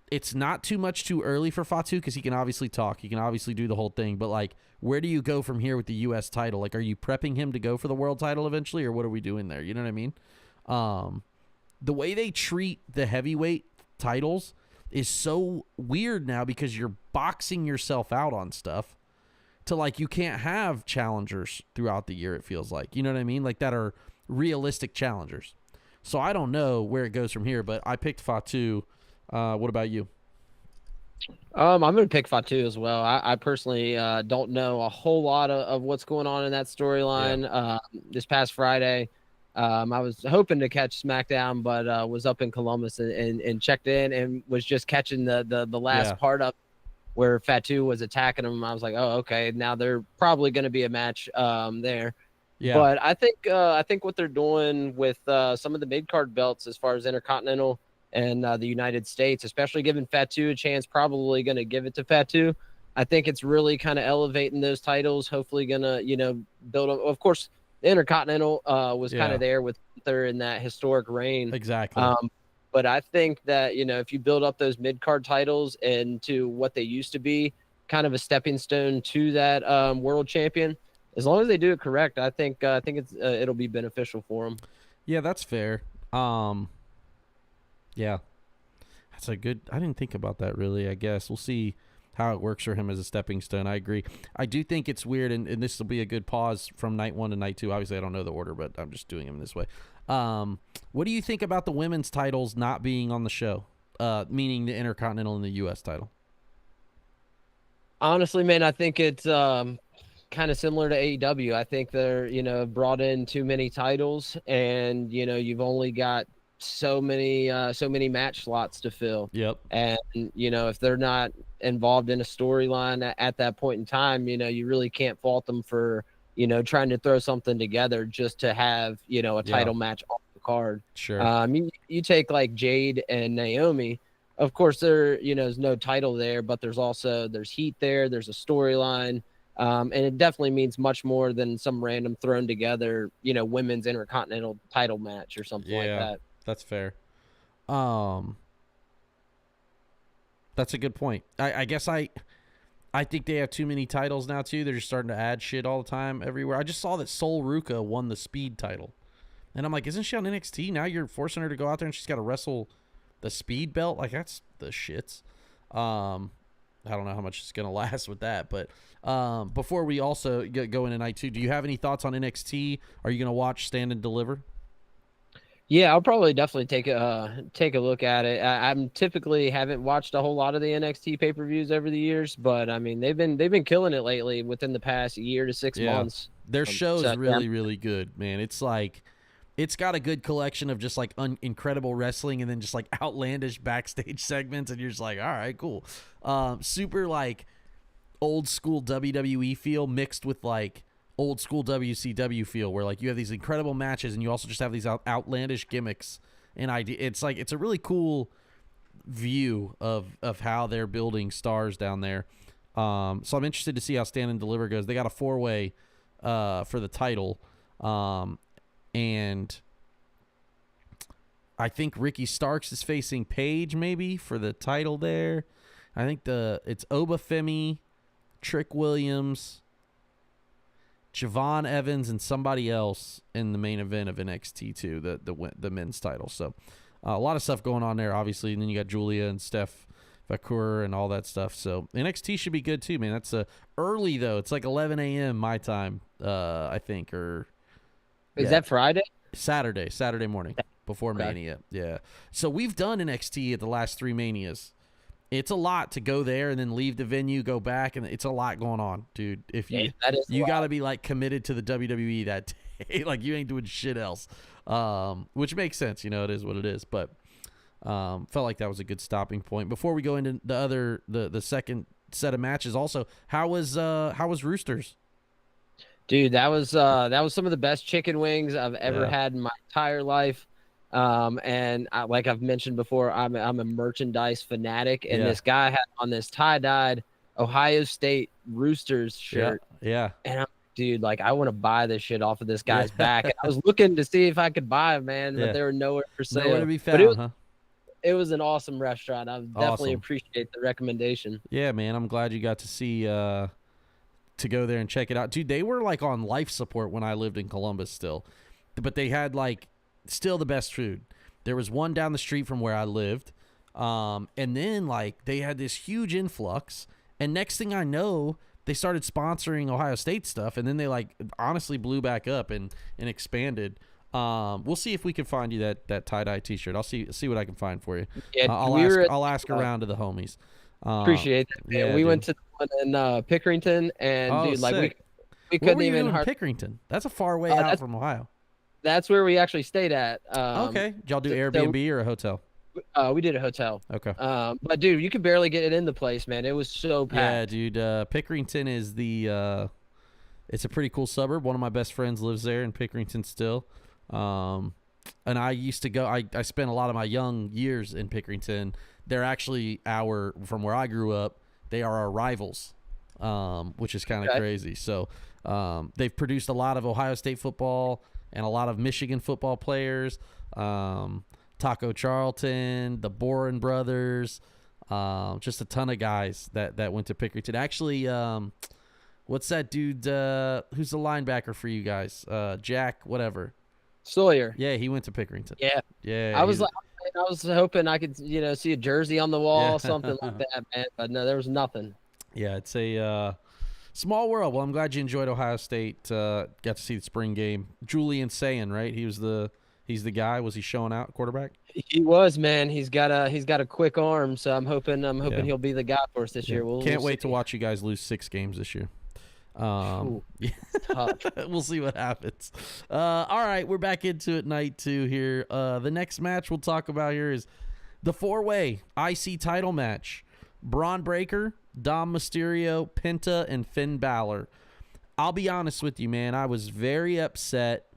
it's not too much too early for Fatu because he can obviously talk. He can obviously do the whole thing. But, like, where do you go from here with the U.S. title? Like, are you prepping him to go for the world title eventually, or what are we doing there? You know what I mean? The way they treat the heavyweight titles is so weird now because you're boxing yourself out on stuff to, like, you can't have challengers throughout the year, it feels like. You know what I mean? Like, that are realistic challengers. So I don't know where it goes from here, but I picked Fatu. What about you? I'm going to pick Fatu as well. I personally don't know a whole lot of what's going on in that storyline. Yeah. This past Friday, I was hoping to catch SmackDown, but was up in Columbus and checked in and was just catching the last part up where Fatu was attacking him. I was like, oh, okay, now they're probably going to be a match there. Yeah. But I think what they're doing with some of the mid-card belts as far as Intercontinental and the United States, especially giving Fatu a chance, probably going to give it to Fatu. I think it's really kind of elevating those titles, hopefully going to, build up. Of course, the Intercontinental was kind of there with Gunther in that historic reign. Exactly. But I think that, if you build up those mid-card titles into what they used to be, kind of a stepping stone to that world champion, as long as they do it correct, I think it'll be beneficial for them. Yeah, that's fair. Yeah, that's a good. I didn't think about that really. I guess we'll see how it works for him as a stepping stone. I agree. I do think it's weird, and this will be a good pause from night 1 to night 2. Obviously, I don't know the order, but I'm just doing them this way. What do you think about the women's titles not being on the show? Meaning the Intercontinental and the U.S. title. Honestly, man, I think it's kind of similar to AEW. I think they're brought in too many titles, and you've only got so many match slots to fill. Yep. And if they're not involved in a storyline at that point in time, you really can't fault them for trying to throw something together just to have a title match on the card. Sure. You take like Jade and Naomi. Of course, there's no title there, but there's heat there. There's a storyline. And it definitely means much more than some random thrown together, women's Intercontinental title match or something like that. That's fair. That's a good point. I guess I think they have too many titles now too. They're just starting to add shit all the time everywhere. I just saw that Sol Ruka won the Speed title, and I'm like, isn't she on NXT now? You're forcing her to go out there and she's got to wrestle the Speed belt. Like that's the shits. I don't know how much it's gonna last with that, but before we also go into night 2, do you have any thoughts on NXT? Are you gonna watch Stand and Deliver? Yeah, I'll probably definitely take a look at it. I'm typically haven't watched a whole lot of the NXT pay-per-views over the years, but I mean they've been killing it lately within the past year to 6 months. Their show's really good, man. It's like it's got a good collection of just like incredible wrestling and then just like outlandish backstage segments, and you're just like, all right, cool. Super like old school WWE feel mixed with like old school WCW feel, where like you have these incredible matches and you also just have these outlandish gimmicks an idea. It's like it's a really cool view of how they're building stars down there. So I'm interested to see how Stand and Deliver goes. They got a 4-way for the title, and I think Ricky Starks is facing Paige maybe for the title there. I think it's Obafemi, Trick Williams, Javon Evans, and somebody else in the main event of NXT too, the men's title. So a lot of stuff going on there, obviously. And then you got Julia and Steph Vakur and all that stuff. So NXT should be good too, man. That's early though. It's like 11 a.m. my time, I think. Is that Friday? Saturday morning before Mania. Yeah. So we've done NXT at the last 3 Manias. It's a lot to go there and then leave the venue, go back, and it's a lot going on, dude. If you got to be like committed to the WWE that day, like you ain't doing shit else, which makes sense. You know, it is what it is. But felt like that was a good stopping point. Before we go into the second set of matches, also, how was Roosters? Dude, that was some of the best chicken wings I've ever had in my entire life. And like I've mentioned before, I'm a merchandise fanatic, and this guy had on this tie-dyed Ohio State Roosters shirt. Yeah. And dude, like I want to buy this shit off of this guy's back. And I was looking to see if I could buy them, man, but they were nowhere for sale. Nowhere to be found, it was an awesome restaurant. I definitely appreciate the recommendation. Yeah, man. I'm glad you got to see to go there and check it out. Dude, they were like on life support when I lived in Columbus still. But they had like still the best food. There was one down the street from where I lived. And then like they had this huge influx. And next thing I know, they started sponsoring Ohio State stuff. And then they like honestly blew back up and expanded. We'll see if we can find you that tie-dye t-shirt. I'll see what I can find for you. Yeah, I'll ask around to the homies. Appreciate it. Yeah, we went to the one in Pickerington, and dude, like we couldn't even Pickerington. That's a far way out from Ohio. That's where we actually stayed at. Okay. Did y'all do Airbnb or a hotel? We did a hotel. Okay. But dude, you could barely get it in the place, man. It was so packed. Yeah, dude. Pickerington is it's a pretty cool suburb. One of my best friends lives there in Pickerington still. And I used to go. I spent a lot of my young years in Pickerington. They're actually from where I grew up. They are our rivals, which is kind of crazy. So they've produced a lot of Ohio State football and a lot of Michigan football players. Taco Charlton, the Boren brothers, just a ton of guys that went to Pickerington. Actually, what's that dude? Who's the linebacker for you guys? Jack, whatever. Sawyer. Yeah, he went to Pickerington. Yeah. I was hoping I could, see a jersey on the wall, something like that, man. But no, there was nothing. Yeah, it's a small world. Well, I'm glad you enjoyed Ohio State. Got to see the spring game. Julian Sayin, right? He's the guy. Was he showing out quarterback? He was, man. He's got a quick arm, so I'm hoping he'll be the guy for us this year. Can't wait to watch you guys lose 6 games this year. We'll see what happens. All right, we're back into it night 2 here. The next match we'll talk about here is the 4-way IC title match. Braun Breaker, Dom Mysterio, Penta, and Finn Balor. I'll be honest with you, man. I was very upset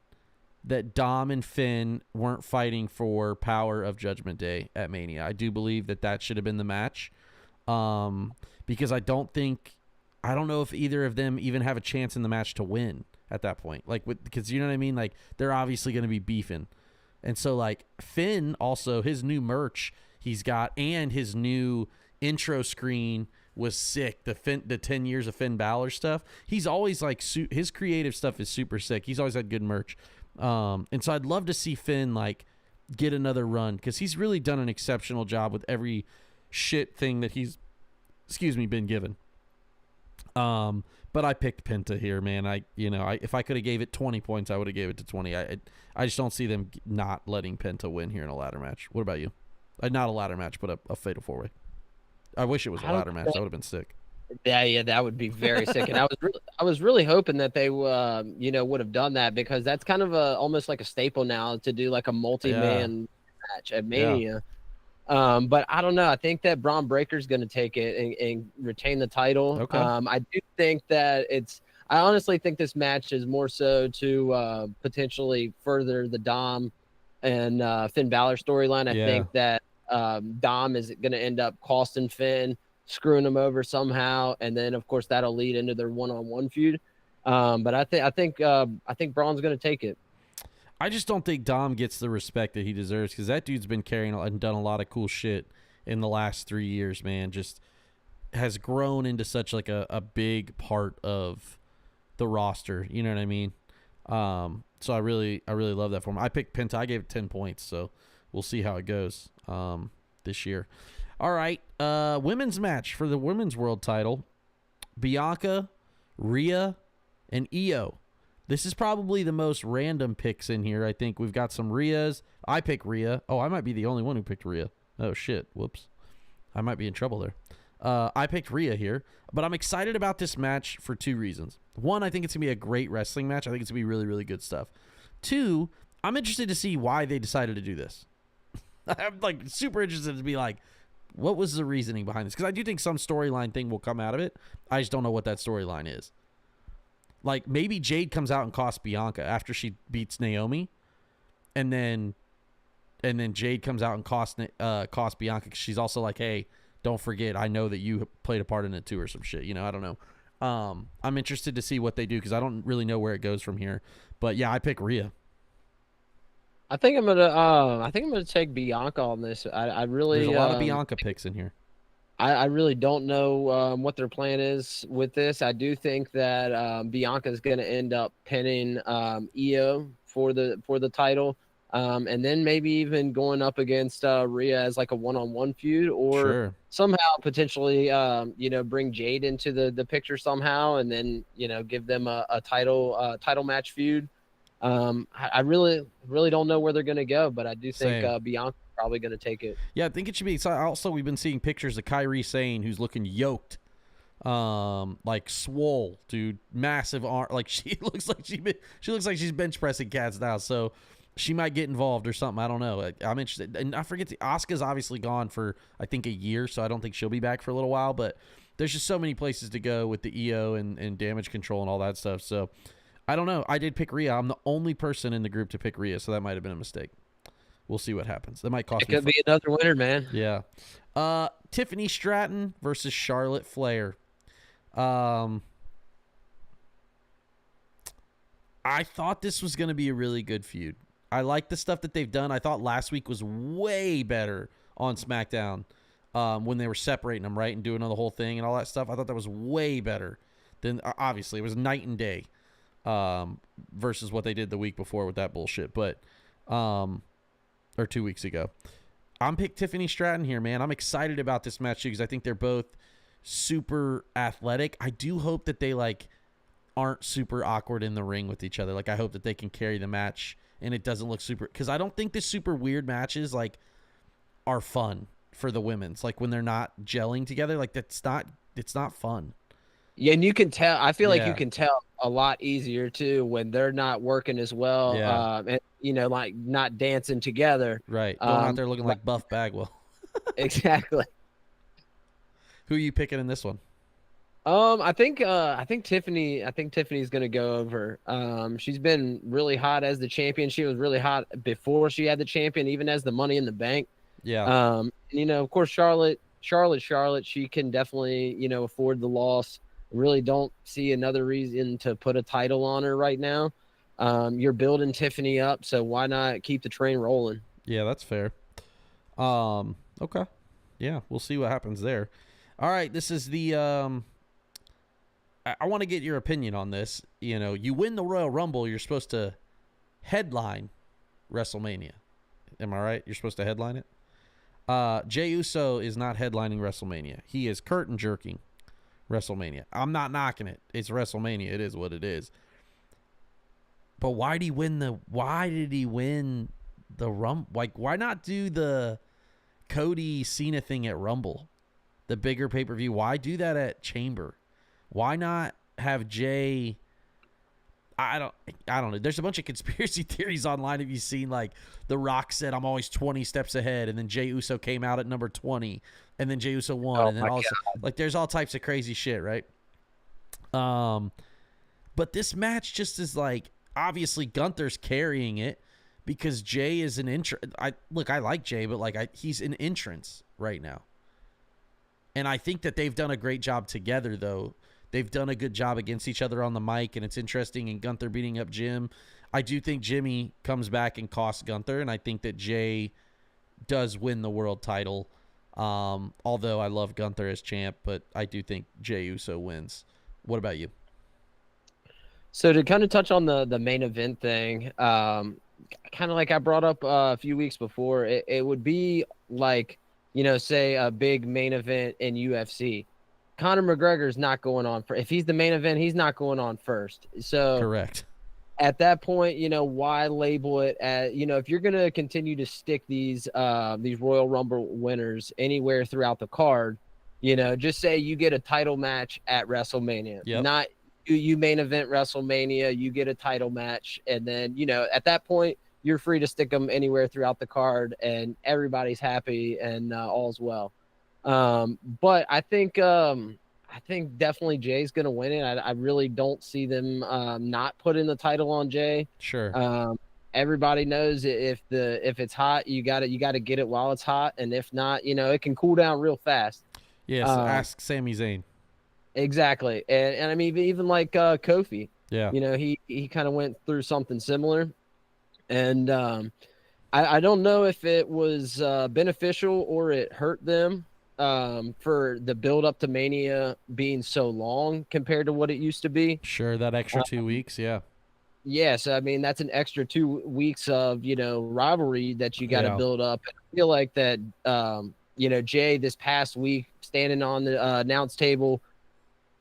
that Dom and Finn weren't fighting for Power of Judgment Day at Mania. I do believe that should have been the match, because I don't know if either of them even have a chance in the match to win at that point. Like, because you know what I mean? Like, they're obviously going to be beefing. And so, like, Finn also, his new merch he's got and his new intro screen was sick. The 10 years of Finn Balor stuff. He's always, like, his creative stuff is super sick. He's always had good merch. And so I'd love to see Finn, like, get another run because he's really done an exceptional job with every shit thing that he's, been given. But I picked Penta here, man. If I could have gave it 20 points, I would have gave it to 20. I just don't see them not letting Penta win here in a ladder match. What about you? Not a ladder match, but a fatal 4-way. I wish it was a ladder match. That would have been sick. Yeah, that would be very sick. And I was really hoping that they, would have done that because that's kind of almost like a staple now to do like a multi-man match at Mania. Yeah. But I don't know. I think that Braun Breaker's going to take it and retain the title. Okay. I do think that I honestly think this match is more so to potentially further the Dom and Finn Balor storyline. I Yeah. think that Dom is going to end up costing Finn, screwing him over somehow, and then of course that'll lead into their one-on-one feud. But I think Braun's going to take it. I just don't think Dom gets the respect that he deserves because that dude's been carrying and done a lot of cool shit in the last 3 years, man. Just has grown into such like a big part of the roster. You know what I mean? So I really love that for him. I picked Penta. I gave it 10 points, so we'll see how it goes this year. All right, women's match for the women's world title: Bianca, Rhea, and Io. This is probably the most random picks in here. I think we've got some Rheas. I pick Rhea. Oh, I might be the only one who picked Rhea. Oh, shit. Whoops. I might be in trouble there. I picked Rhea here, but I'm excited about this match for 2 reasons. One, I think it's going to be a great wrestling match. I think it's going to be really, really good stuff. 2, I'm interested to see why they decided to do this. I'm like super interested to be like, what was the reasoning behind this? Because I do think some storyline thing will come out of it. I just don't know what that storyline is. Like, maybe Jade comes out and costs Bianca after she beats Naomi, and then Jade comes out and costs Bianca because she's also like, hey, don't forget, I know that you played a part in it too, or some shit. You know, I don't know. I'm interested to see what they do because I don't really know where it goes from here. But yeah, I pick Rhea. I think I'm gonna take Bianca on this. I really There's a lot of Bianca picks in here. I really don't know what their plan is with this. I do think that Bianca is going to end up pinning Io for the title, and then maybe even going up against Rhea as like a one-on-one feud, or somehow potentially bring Jade into the picture somehow, and then give them a title match feud. I really don't know where they're going to go, but I do think Bianca probably going to take it. Yeah, I think it should be. Also, we've been seeing pictures of Kairi Sane, who's looking yoked, like swole, dude, massive arm. Like she looks like she's bench pressing cats now. So she might get involved or something. I don't know. I'm interested. And I forget, Asuka's obviously gone for I think a year, so I don't think she'll be back for a little while. But there's just so many places to go with the EO and damage control and all that stuff. So I don't know. I did pick Rhea. I'm the only person in the group to pick Rhea, so that might have been a mistake. We'll see what happens. That might cost me. It could be another winner, man. Yeah. Tiffany Stratton versus Charlotte Flair. I thought this was going to be a really good feud. I like the stuff that they've done. I thought last week was way better on SmackDown when they were separating them, right, and doing the whole thing and all that stuff. I thought that was way better than, obviously, it was night and day versus what they did the week before with that bullshit. But or 2 weeks ago. I'm picked Tiffany Stratton here, man. I'm excited about this match because I think they're both super athletic. I do hope that they aren't super awkward in the ring with each other. I hope that they can carry the match and it doesn't look super, because I don't think the super weird matches are fun for the women's. When they're not gelling together, it's not fun. Yeah, and you can tell. I feel like you can tell a lot easier too when they're not working as well. Yeah. And not dancing together. Right. Going out there looking like Buff Bagwell. Exactly. Who are you picking in this one? I think Tiffany. I think Tiffany's gonna go over. She's been really hot as the champion. She was really hot before she had the champion, even as the Money in the Bank. Yeah. Of course, Charlotte. She can definitely afford the loss. Really don't see another reason to put a title on her right now. You're building Tiffany up, so why not keep the train rolling? Yeah, that's fair. Okay. Yeah, we'll see what happens there. All right, this is the I want to get your opinion on this. You win the Royal Rumble, you're supposed to headline WrestleMania. Am I right? You're supposed to headline it? Jey Uso is not headlining WrestleMania. He is curtain jerking WrestleMania. I'm not knocking it. It's WrestleMania. It is what it is. But why did he win the Rumble? Why not do the Cody Cena thing at Rumble? The bigger pay-per-view. Why do that at Chamber? Why not have Jay? I don't know. There's a bunch of conspiracy theories online. Have you seen The Rock said I'm always 20 steps ahead, and then Jey Uso came out at number 20, and then Jey Uso won, and then also there's all types of crazy shit, right? But this match just is obviously Gunther's carrying it because Jay is an entrance. I like Jay, but like he's an entrance right now. And I think that they've done a great job together, though. They've done a good job against each other on the mic, and it's interesting. And Gunther beating up Jim. I do think Jimmy comes back and costs Gunther, and I think that Jay does win the world title. Although I love Gunther as champ, but I do think Jey Uso wins. What about you? So to kind of touch on the main event thing, kind of like I brought up a few weeks before, it would be like, say a big main event in UFC. Conor McGregor's not going on if he's the main event, he's not going on first. So correct. At that point, why label it as, if you're going to continue to stick these Royal Rumble winners anywhere throughout the card, just say you get a title match at WrestleMania, not you main event WrestleMania, you get a title match. And then, at that point, you're free to stick them anywhere throughout the card and everybody's happy and all's well. But I think definitely Jay's going to win it. I really don't see them not putting the title on Jay. Sure. Everybody knows if it's hot, you got to get it while it's hot, and if not, it can cool down real fast. Yes, ask Sami Zayn. Exactly. And I mean even like Kofi. Yeah. He kind of went through something similar. And I don't know if it was beneficial or it hurt them for the build up to Mania being so long compared to what it used to be. Sure, that extra 2 weeks, yeah. Yes, I mean that's an extra 2 weeks of rivalry that you got to build up. I feel like that Jay this past week standing on the announce table,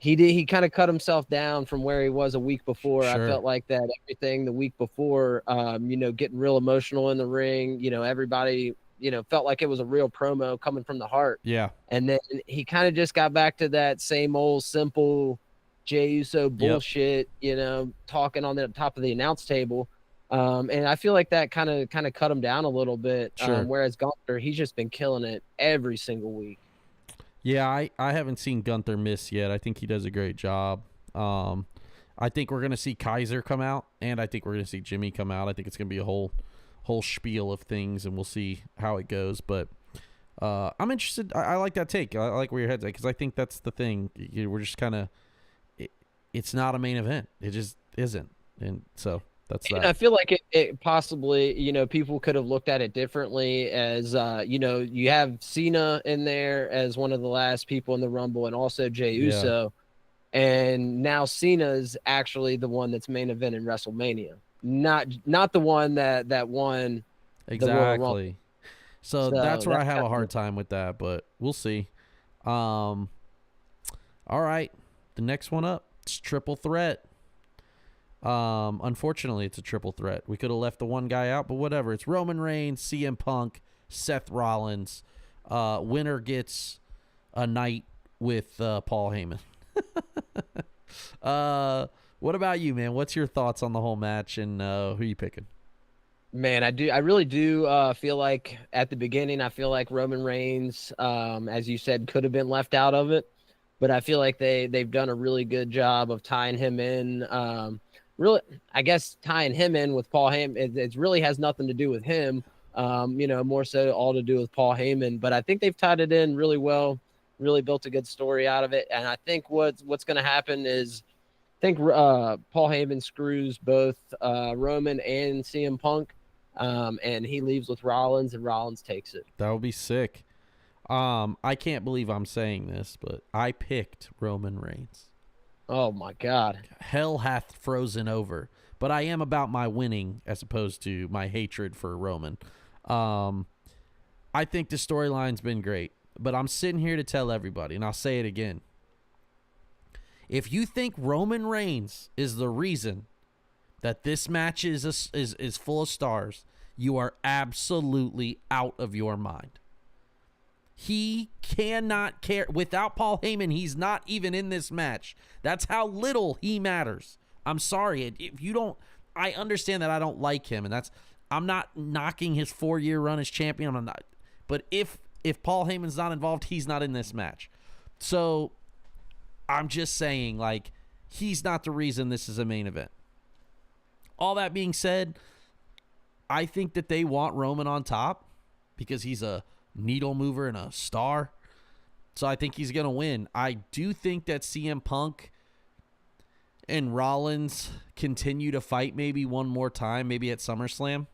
he kind of cut himself down from where he was a week before. Sure. I felt like that everything the week before, getting real emotional in the ring. Everybody felt like it was a real promo coming from the heart. Yeah. And then he kind of just got back to that same old simple Jey Uso bullshit, talking on the top of the announce table. And I feel like that kind of cut him down a little bit. Sure. Whereas Gunther, he's just been killing it every single week. Yeah, I haven't seen Gunther miss yet. I think he does a great job. I think we're going to see Kaiser come out, and I think we're going to see Jimmy come out. I think it's going to be a whole spiel of things, and we'll see how it goes. But I'm interested. I like that take. I like where your head's at, because I think that's the thing. We're just kind of it's not a main event. It just isn't. And so that's that. And I feel like it possibly, people could have looked at it differently as, you have Cena in there as one of the last people in the Rumble, and also Jey Uso. And now Cena's actually the one that's main event in WrestleMania. Not the one that won. Exactly. So that's where I have a hard time with that, but we'll see. All right. The next one up, it's triple threat. Unfortunately, it's a triple threat. We could have left the one guy out, but whatever. It's Roman Reigns, CM Punk, Seth Rollins. Winner gets a night with Paul Heyman. What about you, man? What's your thoughts on the whole match, and who are you picking? Man, I really do feel like at the beginning, I feel like Roman Reigns, as you said, could have been left out of it. But I feel like they've done a really good job of tying him in. Really, I guess tying him in with Paul Heyman, it really has nothing to do with him. More so all to do with Paul Heyman. But I think they've tied it in really well, really built a good story out of it. And I think what's going to happen is, I think Paul Heyman screws both Roman and CM Punk, and he leaves with Rollins, and Rollins takes it. That would be sick. I can't believe I'm saying this, but I picked Roman Reigns. Oh, my God. Hell hath frozen over. But I am about my winning as opposed to my hatred for Roman. I think the storyline's been great. But I'm sitting here to tell everybody, and I'll say it again. If you think Roman Reigns is the reason that this match is full of stars, you are absolutely out of your mind. He cannot care. Without Paul Heyman, he's not even in this match. That's how little he matters. I'm sorry. If you don't, I understand that I don't like him, and I'm not knocking his 4-year run as champion. I'm not. But if Paul Heyman's not involved, he's not in this match. So I'm just saying, like, he's not the reason this is a main event. All that being said, I think that they want Roman on top because he's a needle mover and a star. So I think he's going to win. I do think that CM Punk and Rollins continue to fight maybe one more time, maybe at SummerSlam,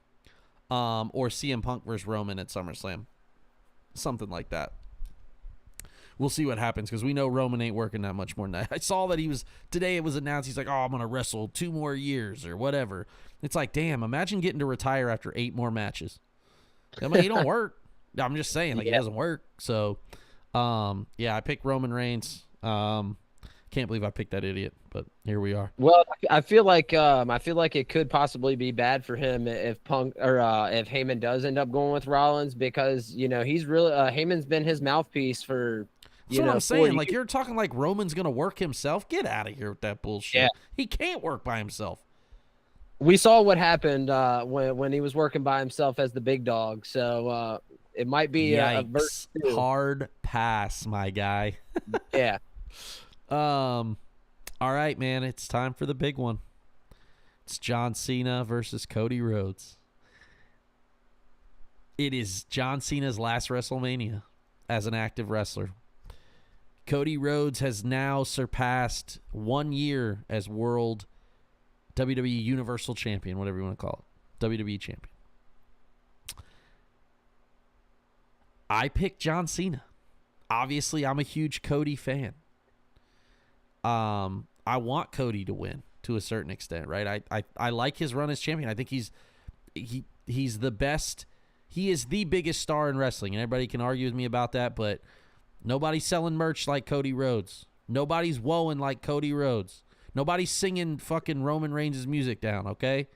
or CM Punk versus Roman at SummerSlam. Something like that. We'll see what happens because we know Roman ain't working that much more than that. I saw that today it was announced he's like, I'm going to wrestle 2 more years or whatever. It's like, damn, imagine getting to retire after 8 more matches. I mean, he don't work. I'm just saying, he doesn't work. So, I picked Roman Reigns. Can't believe I picked that idiot, but here we are. Well, I feel like it could possibly be bad for him if Punk or if Heyman does end up going with Rollins because he's really Heyman's been his mouthpiece for. That's what I'm saying. Like, you're talking like Roman's going to work himself. Get out of here with that bullshit. Yeah. He can't work by himself. We saw what happened when he was working by himself as the big dog. So it might be a verse 2. Hard pass, my guy. Yeah. All right, man. It's time for the big one. It's John Cena versus Cody Rhodes. It is John Cena's last WrestleMania as an active wrestler. Cody Rhodes has now surpassed 1 year as World WWE Universal Champion, whatever you want to call it. WWE Champion. I picked John Cena. Obviously, I'm a huge Cody fan. I want Cody to win to a certain extent, right? I like his run as champion. I think he's the best. He is the biggest star in wrestling, and everybody can argue with me about that, but nobody's selling merch like Cody Rhodes. Nobody's woeing like Cody Rhodes. Nobody's singing fucking Roman Reigns' music down, okay?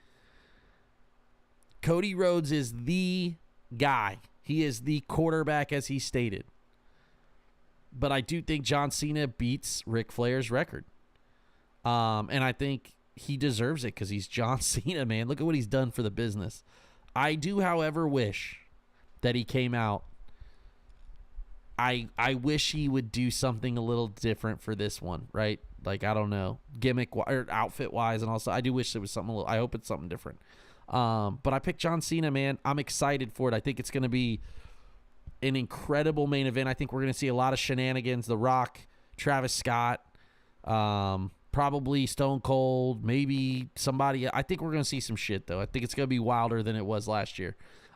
Cody Rhodes is the guy. He is the quarterback, as he stated. But I do think John Cena beats Ric Flair's record. And I think he deserves it because he's John Cena, man. Look at what he's done for the business. I do, however, wish that he came out. I wish he would do something a little different for this one, right? Like, I don't know, gimmick or outfit wise, and also I do wish it was something a little. I hope it's something different. But I picked John Cena, man. I'm excited for it. I think it's going to be an incredible main event. I think we're going to see a lot of shenanigans. The Rock, Travis Scott, probably Stone Cold, maybe somebody. I think we're going to see some shit though. I think it's going to be wilder than it was last year.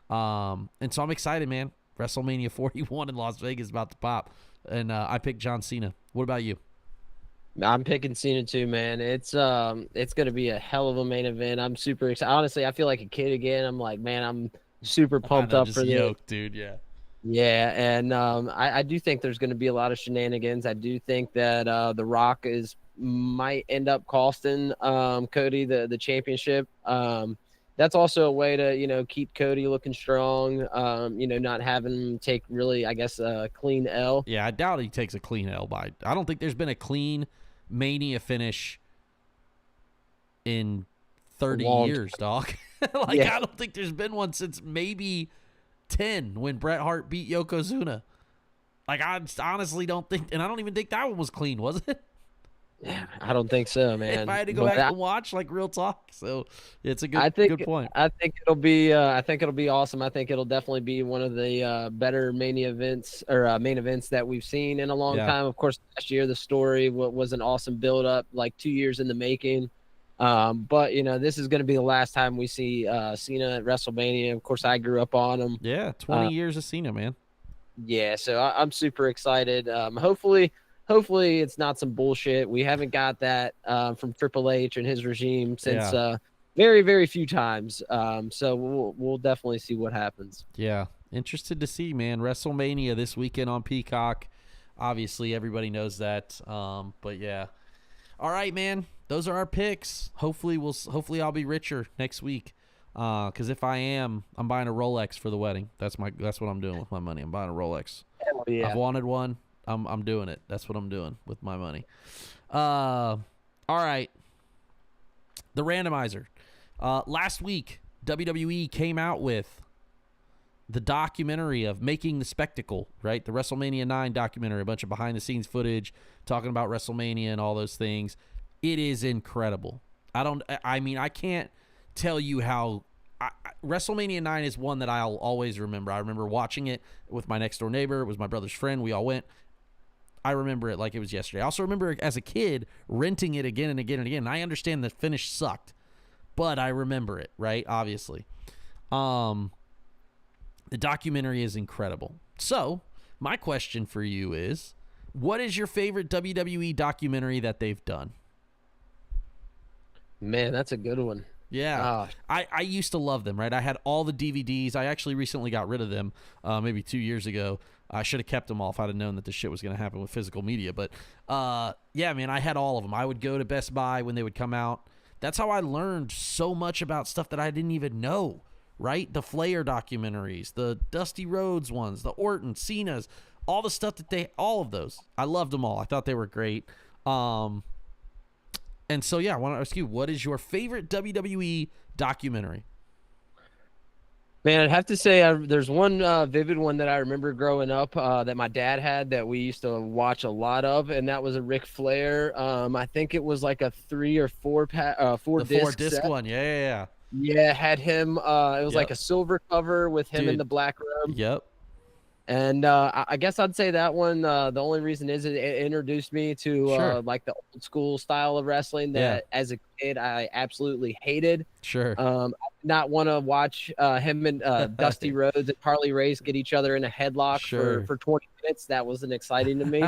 And so I'm excited, man. WrestleMania 41 in Las Vegas is about to pop. And I picked John Cena. What about you? I'm picking Cena too, man. It's going to be a hell of a main event. I'm super excited. Honestly, I feel like a kid again. I'm like, man, I'm super pumped up for this. Dude, yeah. Yeah, and I do think there's going to be a lot of shenanigans. I do think that The Rock might end up costing Cody the championship. That's also a way to, keep Cody looking strong, not having him take really, I guess, a clean L. Yeah, I doubt he takes a clean L. I don't think there's been a clean Mania finish in 30 years, dog. I don't think there's been one since maybe 10 when Bret Hart beat Yokozuna. Like, I honestly don't think, and I don't even think that one was clean, was it? Yeah, I don't think so, man. If I had to go back and watch, like, real talk, so it's a good point. I think it'll be awesome. I think it'll definitely be one of the better main events that we've seen in a long time. Of course, last year the story was an awesome build up, like 2 years in the making. But this is going to be the last time we see Cena at WrestleMania. Of course, I grew up on him. Yeah, 20 years of Cena, man. Yeah, so I'm super excited. Hopefully it's not some bullshit. We haven't got that from Triple H and his regime since very, very few times. So we'll definitely see what happens. Yeah, interested to see, man. WrestleMania this weekend on Peacock. Obviously, everybody knows that. But yeah, all right, man. Those are our picks. Hopefully I'll be richer next week. Because if I am, I'm buying a Rolex for the wedding. That's what I'm doing with my money. I'm buying a Rolex. Hell yeah. I've wanted one. I'm doing it. That's what I'm doing with my money. All right. The randomizer. Last week, WWE came out with the documentary of Making the Spectacle, right? The WrestleMania 9 documentary, a bunch of behind-the-scenes footage talking about WrestleMania and all those things. It is incredible. I can't tell you how WrestleMania 9 is one that I'll always remember. I remember watching it with my next door neighbor. It was my brother's friend. We all went. I remember it like it was yesterday. I also remember as a kid renting it again and again and again. And I understand the finish sucked, but I remember it, right? Obviously. The documentary is incredible. So my question for you is, what is your favorite WWE documentary that they've done? Man, that's a good one. Yeah. I used to love them, right? I had all the DVDs. I actually recently got rid of them maybe 2 years ago. I should have kept them all if I'd have known that this shit was going to happen with physical media. But, yeah, man, I had all of them. I would go to Best Buy when they would come out. That's how I learned so much about stuff that I didn't even know, right? The Flair documentaries, the Dusty Rhodes ones, the Orton, Cena's, all the stuff that all of those. I loved them all. I thought they were great. And so, yeah, I want to ask you, what is your favorite WWE documentary? Man, I'd have to say there's one vivid one that I remember growing up that my dad had that we used to watch a lot of, and that was a Ric Flair. I think it was like a 3 or 4 disc set. One. Yeah. Yeah, had him. It was like a silver cover with him in the black robe. Yep. And I guess I'd say that one. The only reason is it introduced me to like the old school style of wrestling that as a kid I absolutely hated. Sure. I did not want to watch him and Dusty Rhodes and Harley Race get each other in a headlock for 20 minutes. That wasn't exciting to me.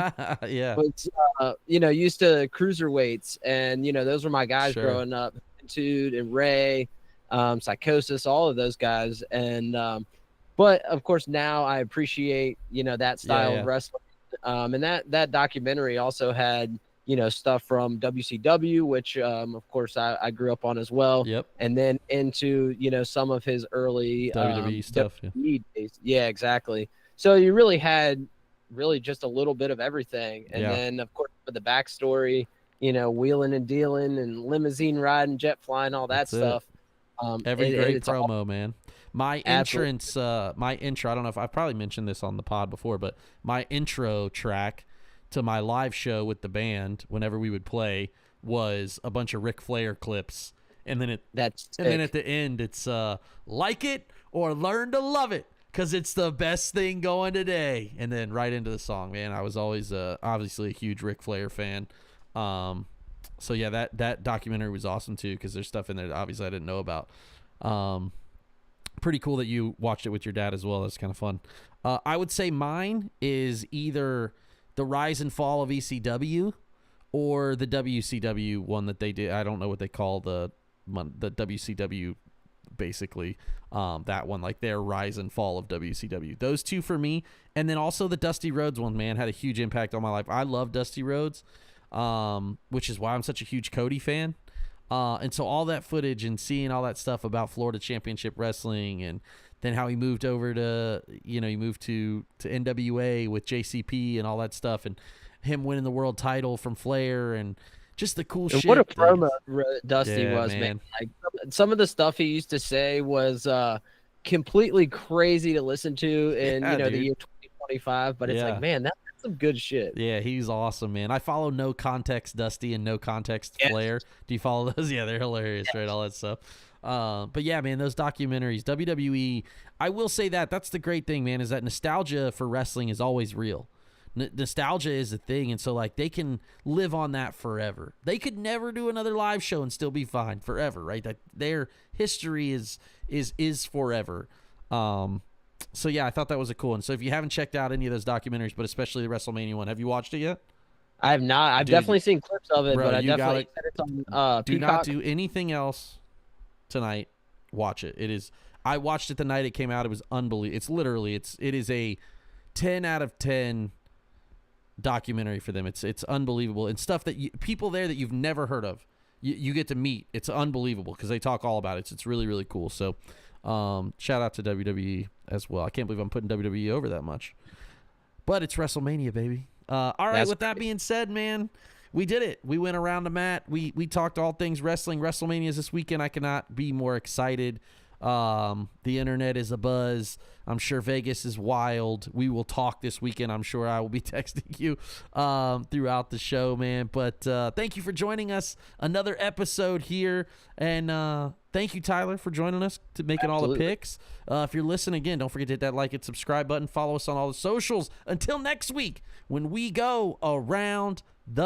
Yeah. But used to cruiserweights, and those were my guys growing up. Tude and Ray, Psychosis, all of those guys, and. But of course, now I appreciate that style of wrestling, and that documentary also had stuff from WCW, which of course I grew up on as well. Yep. And then into some of his early WWE stuff. WWE days. Yeah, exactly. So you really had just a little bit of everything, and then of course for the backstory, wheeling and dealing and limousine riding, jet flying, all that stuff. Every great promo, man. My entrance, my intro, I don't know if I've probably mentioned this on the pod before, but my intro track to my live show with the band, whenever we would play, was a bunch of Ric Flair clips. And then then at the end, it's like it or learn to love it, because it's the best thing going today. And then right into the song, man. I was always obviously a huge Ric Flair fan. So yeah, that documentary was awesome too, because there's stuff in there that obviously I didn't know about. Pretty cool that you watched it with your dad as well. That's kind of fun. I would say mine is either the rise and fall of ECW or the WCW one that they did. I don't know what they call the WCW, basically. That one, like their rise and fall of WCW. Those two for me. And then also the Dusty Rhodes one, man, had a huge impact on my life. I love Dusty Rhodes, which is why I'm such a huge Cody fan. And so all that footage and seeing all that stuff about Florida Championship Wrestling, and then how he moved over to, he moved to NWA with JCP and all that stuff, and him winning the world title from Flair, and just the cool shit. What a promo Dusty was, man. Like, some of the stuff he used to say was completely crazy to listen to in the year 2025, but it's like, man, that's some good shit. Yeah, he's awesome, man. I follow No Context Dusty and No Context Flair. Do you follow those? Yeah, they're hilarious, right? All that stuff. But yeah, man, those documentaries, WWE, I will say that's the great thing, man, is that nostalgia for wrestling is always real. Nostalgia is a thing, and so like they can live on that forever. They could never do another live show and still be fine forever, right? That their history is forever. So yeah, I thought that was a cool one. So if you haven't checked out any of those documentaries, but especially the WrestleMania one, have you watched it yet? I have not. I've definitely seen clips of it, but I definitely said it's on do Peacock. not do anything else tonight. Watch it. I watched it the night it came out. It was unbelievable. It is a 10 out of 10 documentary for them. It's unbelievable, and stuff that people there that you've never heard of, you get to meet. It's unbelievable because they talk all about it. It's really, really cool. So shout out to WWE as well. I can't believe I'm putting WWE over that much, but it's WrestleMania, baby. All right, with that being said, man, we did it. We went around the mat. We talked all things wrestling. WrestleMania is this weekend. I cannot be more excited. The internet is abuzz. I'm sure Vegas is wild. We will talk this weekend. I'm sure I will be texting you throughout the show, man. But thank you for joining us. Another episode here. And thank you, Tyler, for joining us to making all the picks. If you're listening again, don't forget to hit that like and subscribe button. Follow us on all the socials. Until next week, when we go around